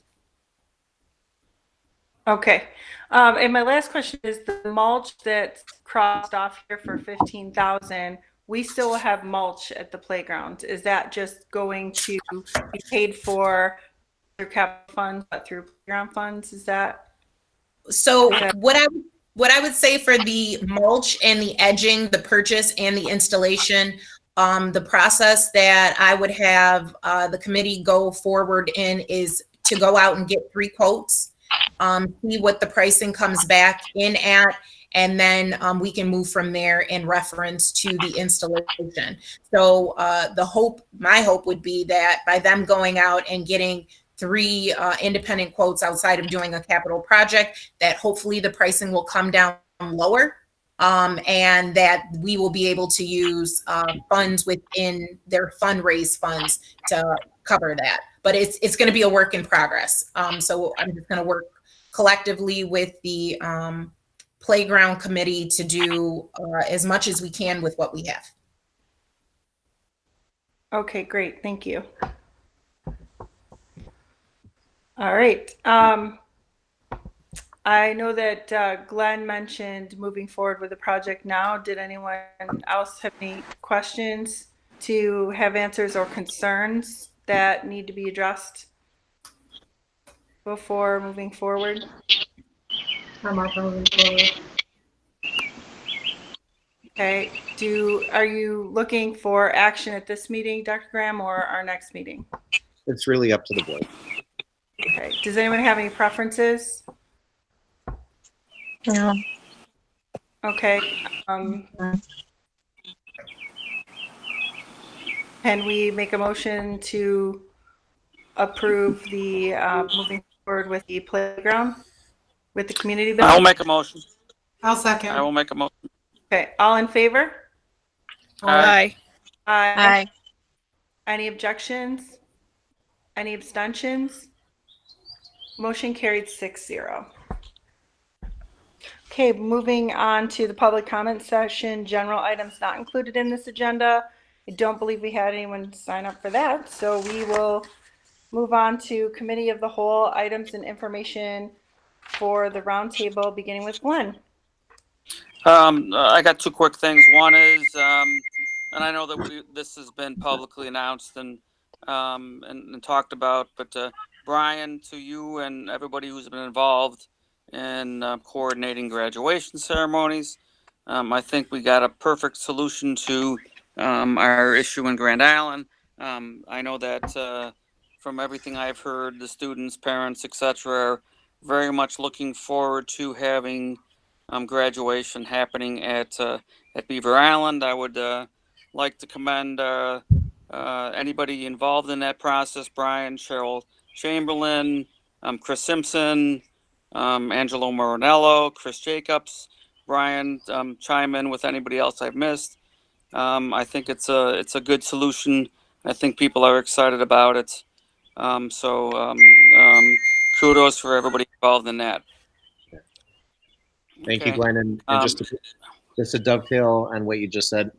Okay. And my last question is the mulch that's crossed off here for 15,000. We still have mulch at the playground. Is that just going to be paid for through capital funds, but through playground funds? Is that? So what I would say for the mulch and the edging, the purchase and the installation, the process that I would have the committee go forward in is to go out and get 3 quotes, see what the pricing comes back in at, and then we can move from there in reference to the installation. So my hope would be that by them going out and getting three independent quotes outside of doing a capital project, that hopefully the pricing will come down lower, and that we will be able to use funds within their fundraise funds to cover that. But it's going to be a work in progress. So I'm just going to work collectively with the playground committee to do as much as we can with what we have. Okay, great. Thank you. All right. I know that Glenn mentioned moving forward with the project now. Did anyone else have any questions to have answers or concerns that need to be addressed before moving forward? I'm also moving forward. Okay. Are you looking for action at this meeting, Dr. Graham, or our next meeting? It's really up to the board. Okay. Does anyone have any preferences? No. Okay. Can we make a motion to approve the moving forward with the playground, with the community building? I will make a motion. I'll second. I will make a motion. Okay, all in favor? Aye. Aye. Any objections? Any abstentions? Motion carried 6-0. Okay, moving on to the public comment session, general items not included in this agenda. I don't believe we had anyone sign up for that, so we will move on to committee of the whole items and information for the roundtable, beginning with Glenn. I got two quick things. One is, and I know that this has been publicly announced and talked about, but Brian, to you and everybody who's been involved in coordinating graduation ceremonies, I think we got a perfect solution to our issue in Grand Island. I know that from everything I've heard, the students, parents, etc., are very much looking forward to having graduation happening at Beaver Island. I would like to commend anybody involved in that process: Brian, Cheryl Chamberlain, Chris Simpson, Angelo Morinello, Chris Jacobs. Brian, chime in with anybody else I've missed. I think it's a good solution. I think people are excited about it. Kudos for everybody involved in that. Thank you, Okay. Glenn. And just to dovetail on what you just said,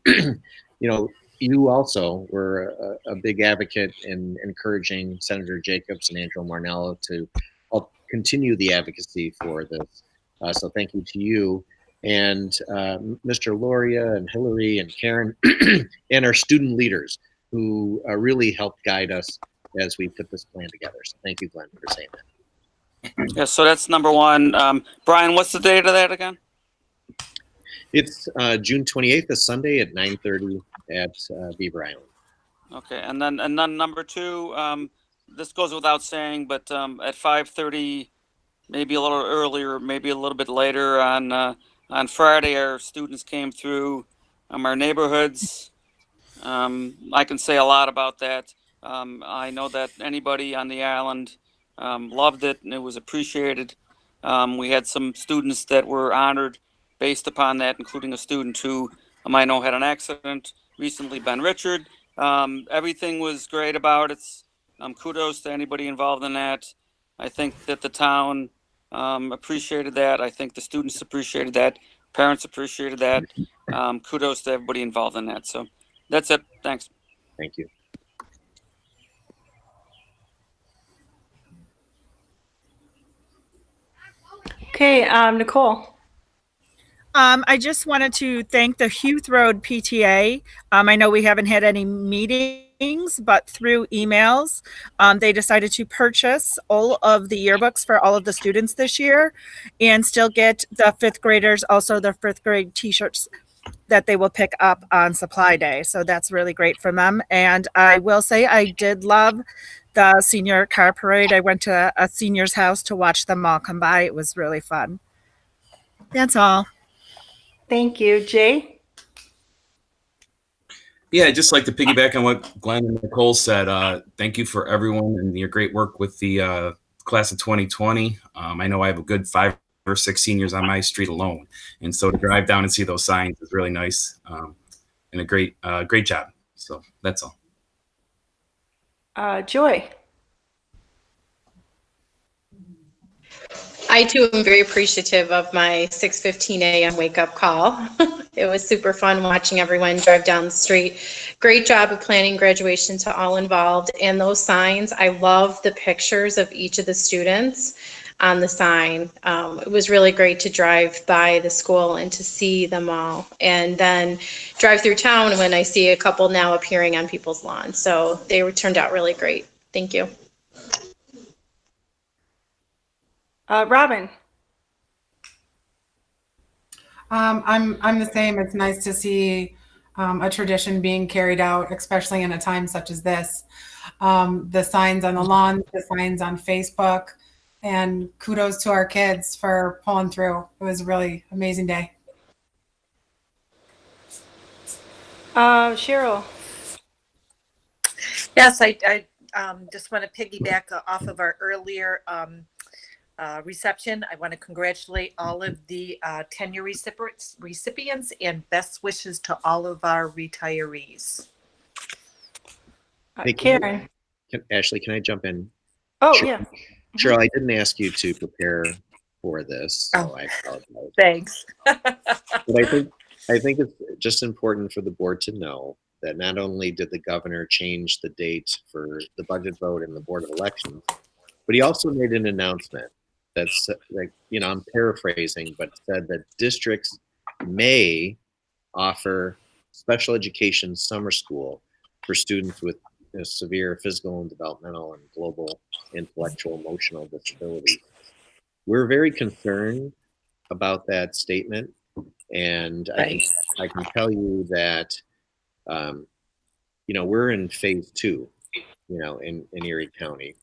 you also were a big advocate in encouraging Senator Jacobs and Angelo Marnello to help continue the advocacy for this. So thank you to you and Mr. Loria and Hillary and Karen and our student leaders who really helped guide us as we put this plan together. So thank you, Glenn, for saying that. Yeah, so that's number one. Brian, what's the date of that again? It's June 28th, a Sunday at 9:30 at Beaver Island. Okay, and then number two, this goes without saying, but at 5:30, maybe a little earlier, maybe a little bit later on Friday, our students came through our neighborhoods. I can say a lot about that. I know that anybody on the island loved it and it was appreciated. We had some students that were honored based upon that, including a student who I know had an accident recently, Ben Richard. Everything was great about it. Kudos to anybody involved in that. I think that the town appreciated that. I think the students appreciated that. Parents appreciated that. Kudos to everybody involved in that. So that's it. Thanks. Thank you. Okay, Nicole. I just wanted to thank the Huth Road PTA. I know we haven't had any meetings, but through emails, they decided to purchase all of the yearbooks for all of the students this year and still get the fifth graders also their fifth grade t-shirts that they will pick up on supply day. So that's really great for them. And I will say I did love the senior car parade. I went to a senior's house to watch them all come by. It was really fun. That's all. Thank you. Jay? Yeah, I'd just like to piggyback on what Glenn and Nicole said. Thank you for everyone and your great work with the class of 2020. I know I have a good 5 or 6 seniors on my street alone, and so to drive down and see those signs is really nice, and a great job. So that's all. Joy. I too am very appreciative of my 6:15 a.m. wake up call. It was super fun watching everyone drive down the street. Great job of planning graduation to all involved. And those signs, I love the pictures of each of the students on the sign. It was really great to drive by the school and to see them all. And then drive through town when I see a couple now appearing on people's lawns. So they turned out really great. Thank you. Robin. I'm the same. It's nice to see a tradition being carried out, especially in a time such as this. The signs on the lawns, the signs on Facebook, and kudos to our kids for pulling through. It was a really amazing day. Cheryl. Yes, I just want to piggyback off of our earlier reception. I want to congratulate all of the tenure recipients and best wishes to all of our retirees. Hey, Karen. Ashley, can I jump in? Oh, Cheryl, yeah. Cheryl, I didn't ask you to prepare for this, so I apologize. Thanks. But I think it's just important for the board to know that not only did the governor change the date for the budget vote and the Board of Elections, but he also made an announcement that's like, I'm paraphrasing, but said that districts may offer special education summer school for students with severe physical and developmental and global intellectual emotional disabilities. We're very concerned about that statement, and I can tell you that we're in phase 2 in Erie County,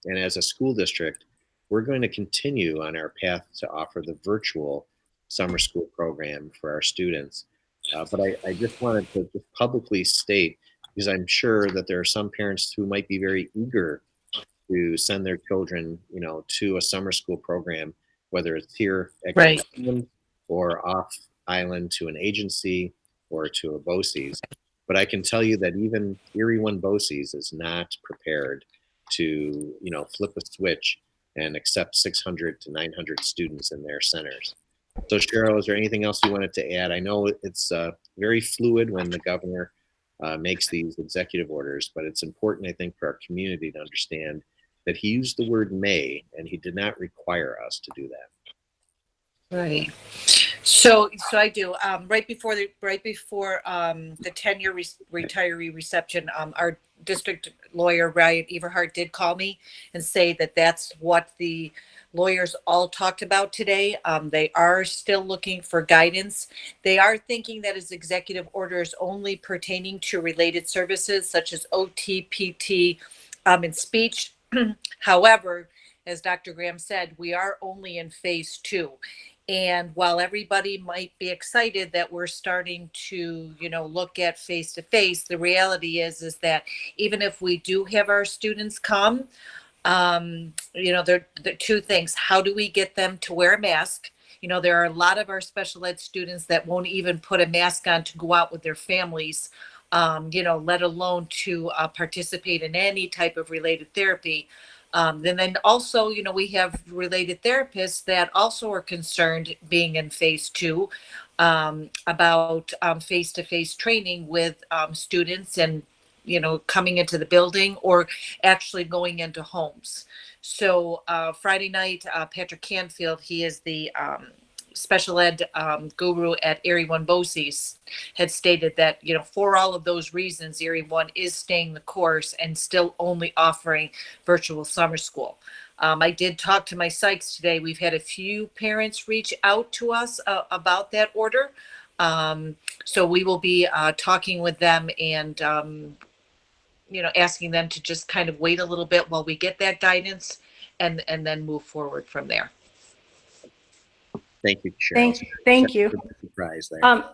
and as a school district we're going to continue on our path to offer the virtual summer school program for our students. But I just wanted to just publicly state, because I'm sure that there are some parents who might be very eager to send their children, to a summer school program, whether it's here at Cleveland or off island to an agency or to a BOCES. But I can tell you that even Erie One BOCES is not prepared to, flip a switch and accept 600 to 900 students in their centers. So Cheryl, is there anything else you wanted to add? I know it's very fluid when the governor makes these executive orders, but it's important, I think, for our community to understand that he used the word may, and he did not require us to do that. Right. So I do. Right before the tenure retiree reception, our district lawyer Ryan Everhart did call me and say that that's what the lawyers all talked about today. They are still looking for guidance. They are thinking that his executive order is only pertaining to related services such as OT, PT, and speech. However, as Dr. Graham said, we are only in phase 2. And while everybody might be excited that we're starting to, look at face-to-face, the reality is that even if we do have our students come, there are 2 things. How do we get them to wear a mask? There are a lot of our special ed students that won't even put a mask on to go out with their families, let alone to participate in any type of related therapy. And then also, we have related therapists that also are concerned, being in phase 2, about face-to-face training with students and, coming into the building or actually going into homes. So Friday night, Patrick Canfield, he is the special ed guru at Erie One BOCES, had stated that, for all of those reasons, Erie One is staying the course and still only offering virtual summer school. I did talk to my psychs today. We've had a few parents reach out to us about that order. So we will be talking with them and, asking them to just kind of wait a little bit while we get that guidance and then move forward from there. Thank you, Cheryl. Thank you. Surprise there.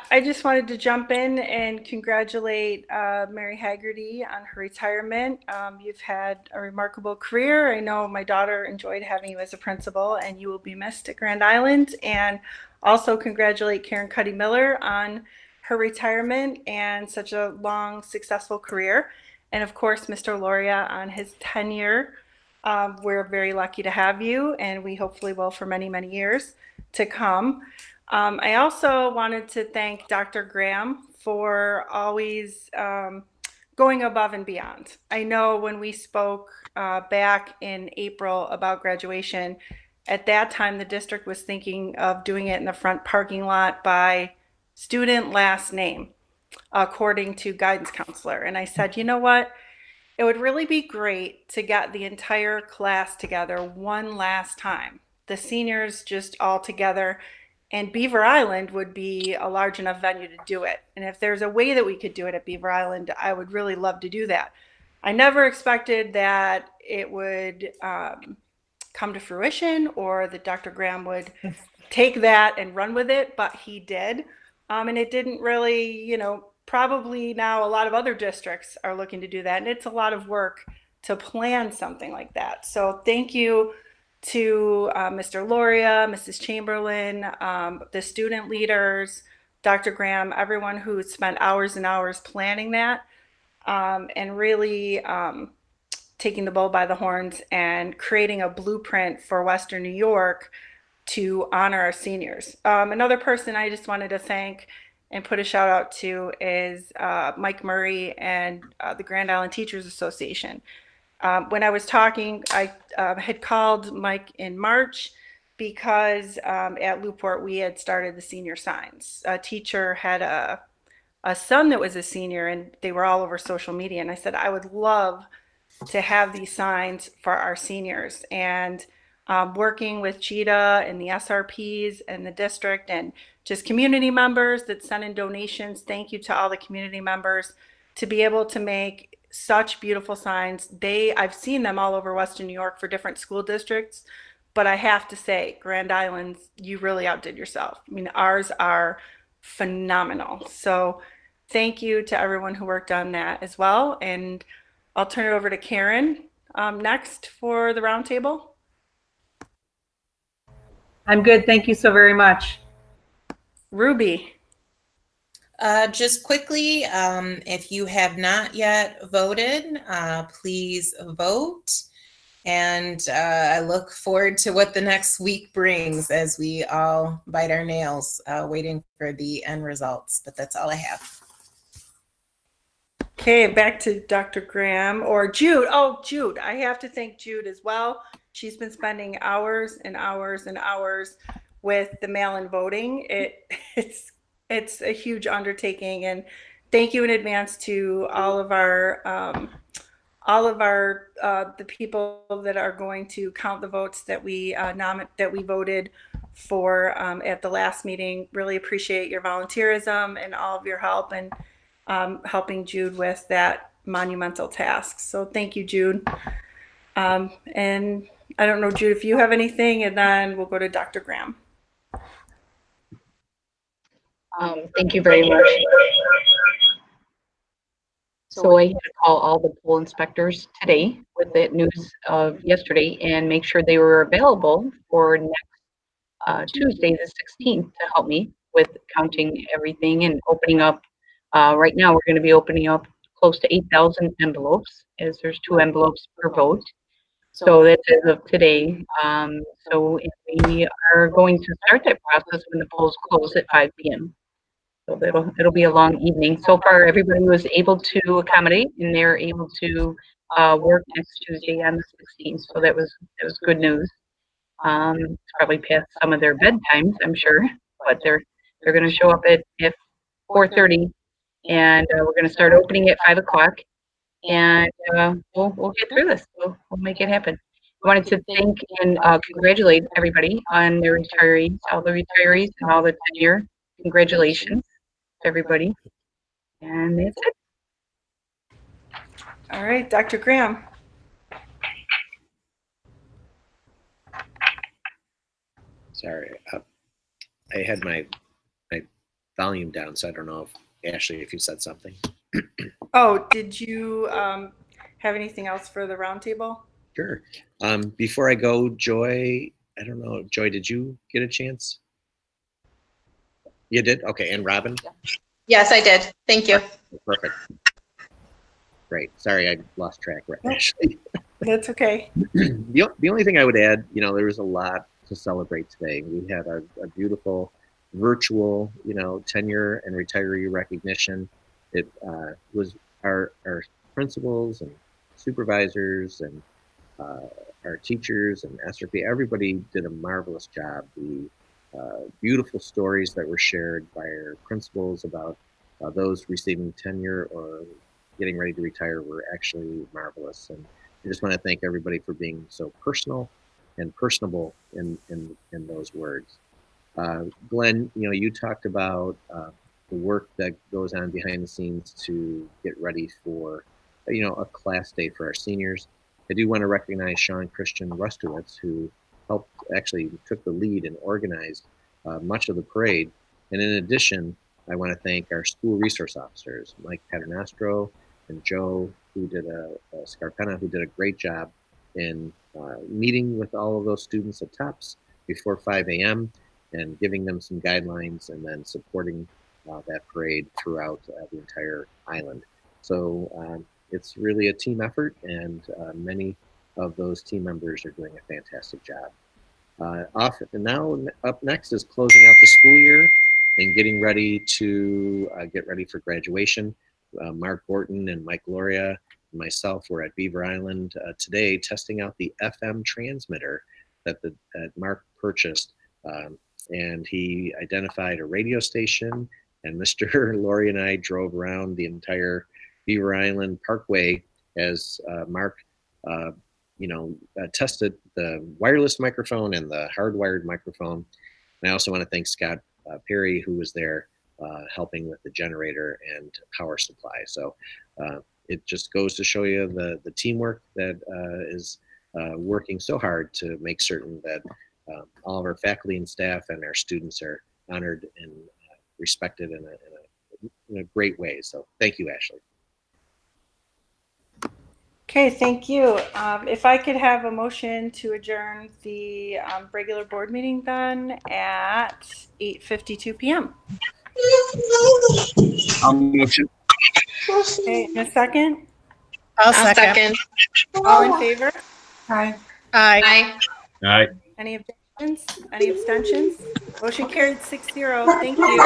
I just wanted to jump in and congratulate Mary Haggerty on her retirement. You've had a remarkable career. I know my daughter enjoyed having you as a principal, and you will be missed at Grand Island. And also congratulate Karen Cuddy Miller on her retirement and such a long, successful career. And of course, Mr. Loria on his tenure. We're very lucky to have you, and we hopefully will for many, many years to come. I also wanted to thank Dr. Graham for always going above and beyond. I know when we spoke back in April about graduation, at that time the district was thinking of doing it in the front parking lot by student last name, according to guidance counselor. And I said, you know what? It would really be great to get the entire class together one last time. The seniors just all together, and Beaver Island would be a large enough venue to do it. And if there's a way that we could do it at Beaver Island, I would really love to do that. I never expected that it would come to fruition or that Dr. Graham would take that and run with it, but he did. And it didn't really, probably now a lot of other districts are looking to do that. And it's a lot of work to plan something like that. So thank you to Mr. Loria, Mrs. Chamberlain, the student leaders, Dr. Graham, everyone who spent hours and hours planning that, and really taking the bull by the horns and creating a blueprint for Western New York to honor our seniors. Another person I just wanted to thank and put a shout out to is Mike Murray and the Grand Island Teachers Association. When I was talking, I had called Mike in March because at Newport we had started the senior signs. A teacher had a son that was a senior, and they were all over social media. And I said, I would love to have these signs for our seniors. And working with Cheetah and the SRPs and the district and just community members that sent in donations. Thank you to all the community members to be able to make such beautiful signs. I've seen them all over Western New York for different school districts, but I have to say, Grand Island, you really outdid yourself. I mean, ours are phenomenal. So thank you to everyone who worked on that as well. And I'll turn it over to Karen next for the roundtable. I'm good. Thank you so very much. Ruby. Just quickly, if you have not yet voted, please vote. And I look forward to what the next week brings as we all bite our nails waiting for the end results. But that's all I have. Okay, back to Dr. Graham or Jude. Oh, Jude. I have to thank Jude as well. She's been spending hours and hours and hours with the mail-in voting. It's a huge undertaking, and thank you in advance to all of our the people that are going to count the votes that we voted for at the last meeting. Really appreciate your volunteerism and all of your help and helping Jude with that monumental task. So thank you, Jude. And I don't know, Jude, if you have anything, and then we'll go to Dr. Graham. Thank you very much. So I had to call all the poll inspectors today with the news of yesterday and make sure they were available for next Tuesday, the 16th, to help me with counting everything and opening up. Right now, we're going to be opening up close to 8,000 envelopes, as there's 2 envelopes per vote. So that's as of today. So we are going to start that process when the polls close at 5 p.m. So it'll be a long evening. So far, everybody was able to accommodate, and they're able to work next Tuesday on the 16th. So that was good news. It's probably past some of their bedtimes, I'm sure, but they're going to show up at 4:30, and we're going to start opening at 5 o'clock. And we'll get through this. We'll make it happen. I wanted to thank and congratulate everybody on their retirees, all the retirees and all the tenure. Congratulations to everybody. And that's it. All right, Dr. Graham. Sorry, I had my volume down, so I don't know if Ashley, if you said something. Oh, did you have anything else for the roundtable? Sure. Before I go, Joy, I don't know, Joy, did you get a chance? You did? Okay, and Robin? Yes, I did. Thank you. Perfect. Great. Sorry, I lost track, Ashley. That's okay. The only thing I would add, there was a lot to celebrate today. We had a beautiful virtual, tenure and retiree recognition. It was our principals and supervisors and our teachers and SRP. Everybody did a marvelous job. The beautiful stories that were shared by our principals about those receiving tenure or getting ready to retire were actually marvelous. And I just want to thank everybody for being so personal and personable in those words. Glenn, you talked about the work that goes on behind the scenes to get ready for, a class day for our seniors. I do want to recognize Sean Christian Rustowitz, who actually took the lead and organized much of the parade. And in addition, I want to thank our school resource officers, Mike Paternostro and Joe, who did Scarpena, who did a great job in meeting with all of those students at TOPS before 5 a.m. and giving them some guidelines and then supporting that parade throughout the entire island. So it's really a team effort, and many of those team members are doing a fantastic job. Up next is closing out the school year and getting ready to get ready for graduation. Mark Borton and Mike Gloria and myself were at Beaver Island today testing out the FM transmitter that Mark purchased. And he identified a radio station, and Mr. Laurie and I drove around the entire Beaver Island Parkway as Mark tested the wireless microphone and the hardwired microphone. And I also want to thank Scott Perry, who was there helping with the generator and power supply. So it just goes to show you the teamwork that is working so hard to make certain that all of our faculty and staff and our students are honored and respected in a great way. So thank you, Ashley. Okay, thank you. If I could have a motion to adjourn the regular board meeting then at 8:52 p.m. I'll motion. Okay, in a second. I'll second. All in favor? Hi. Aye. All right. Any objections? Any abstentions? Motion carried 6-0. Thank you.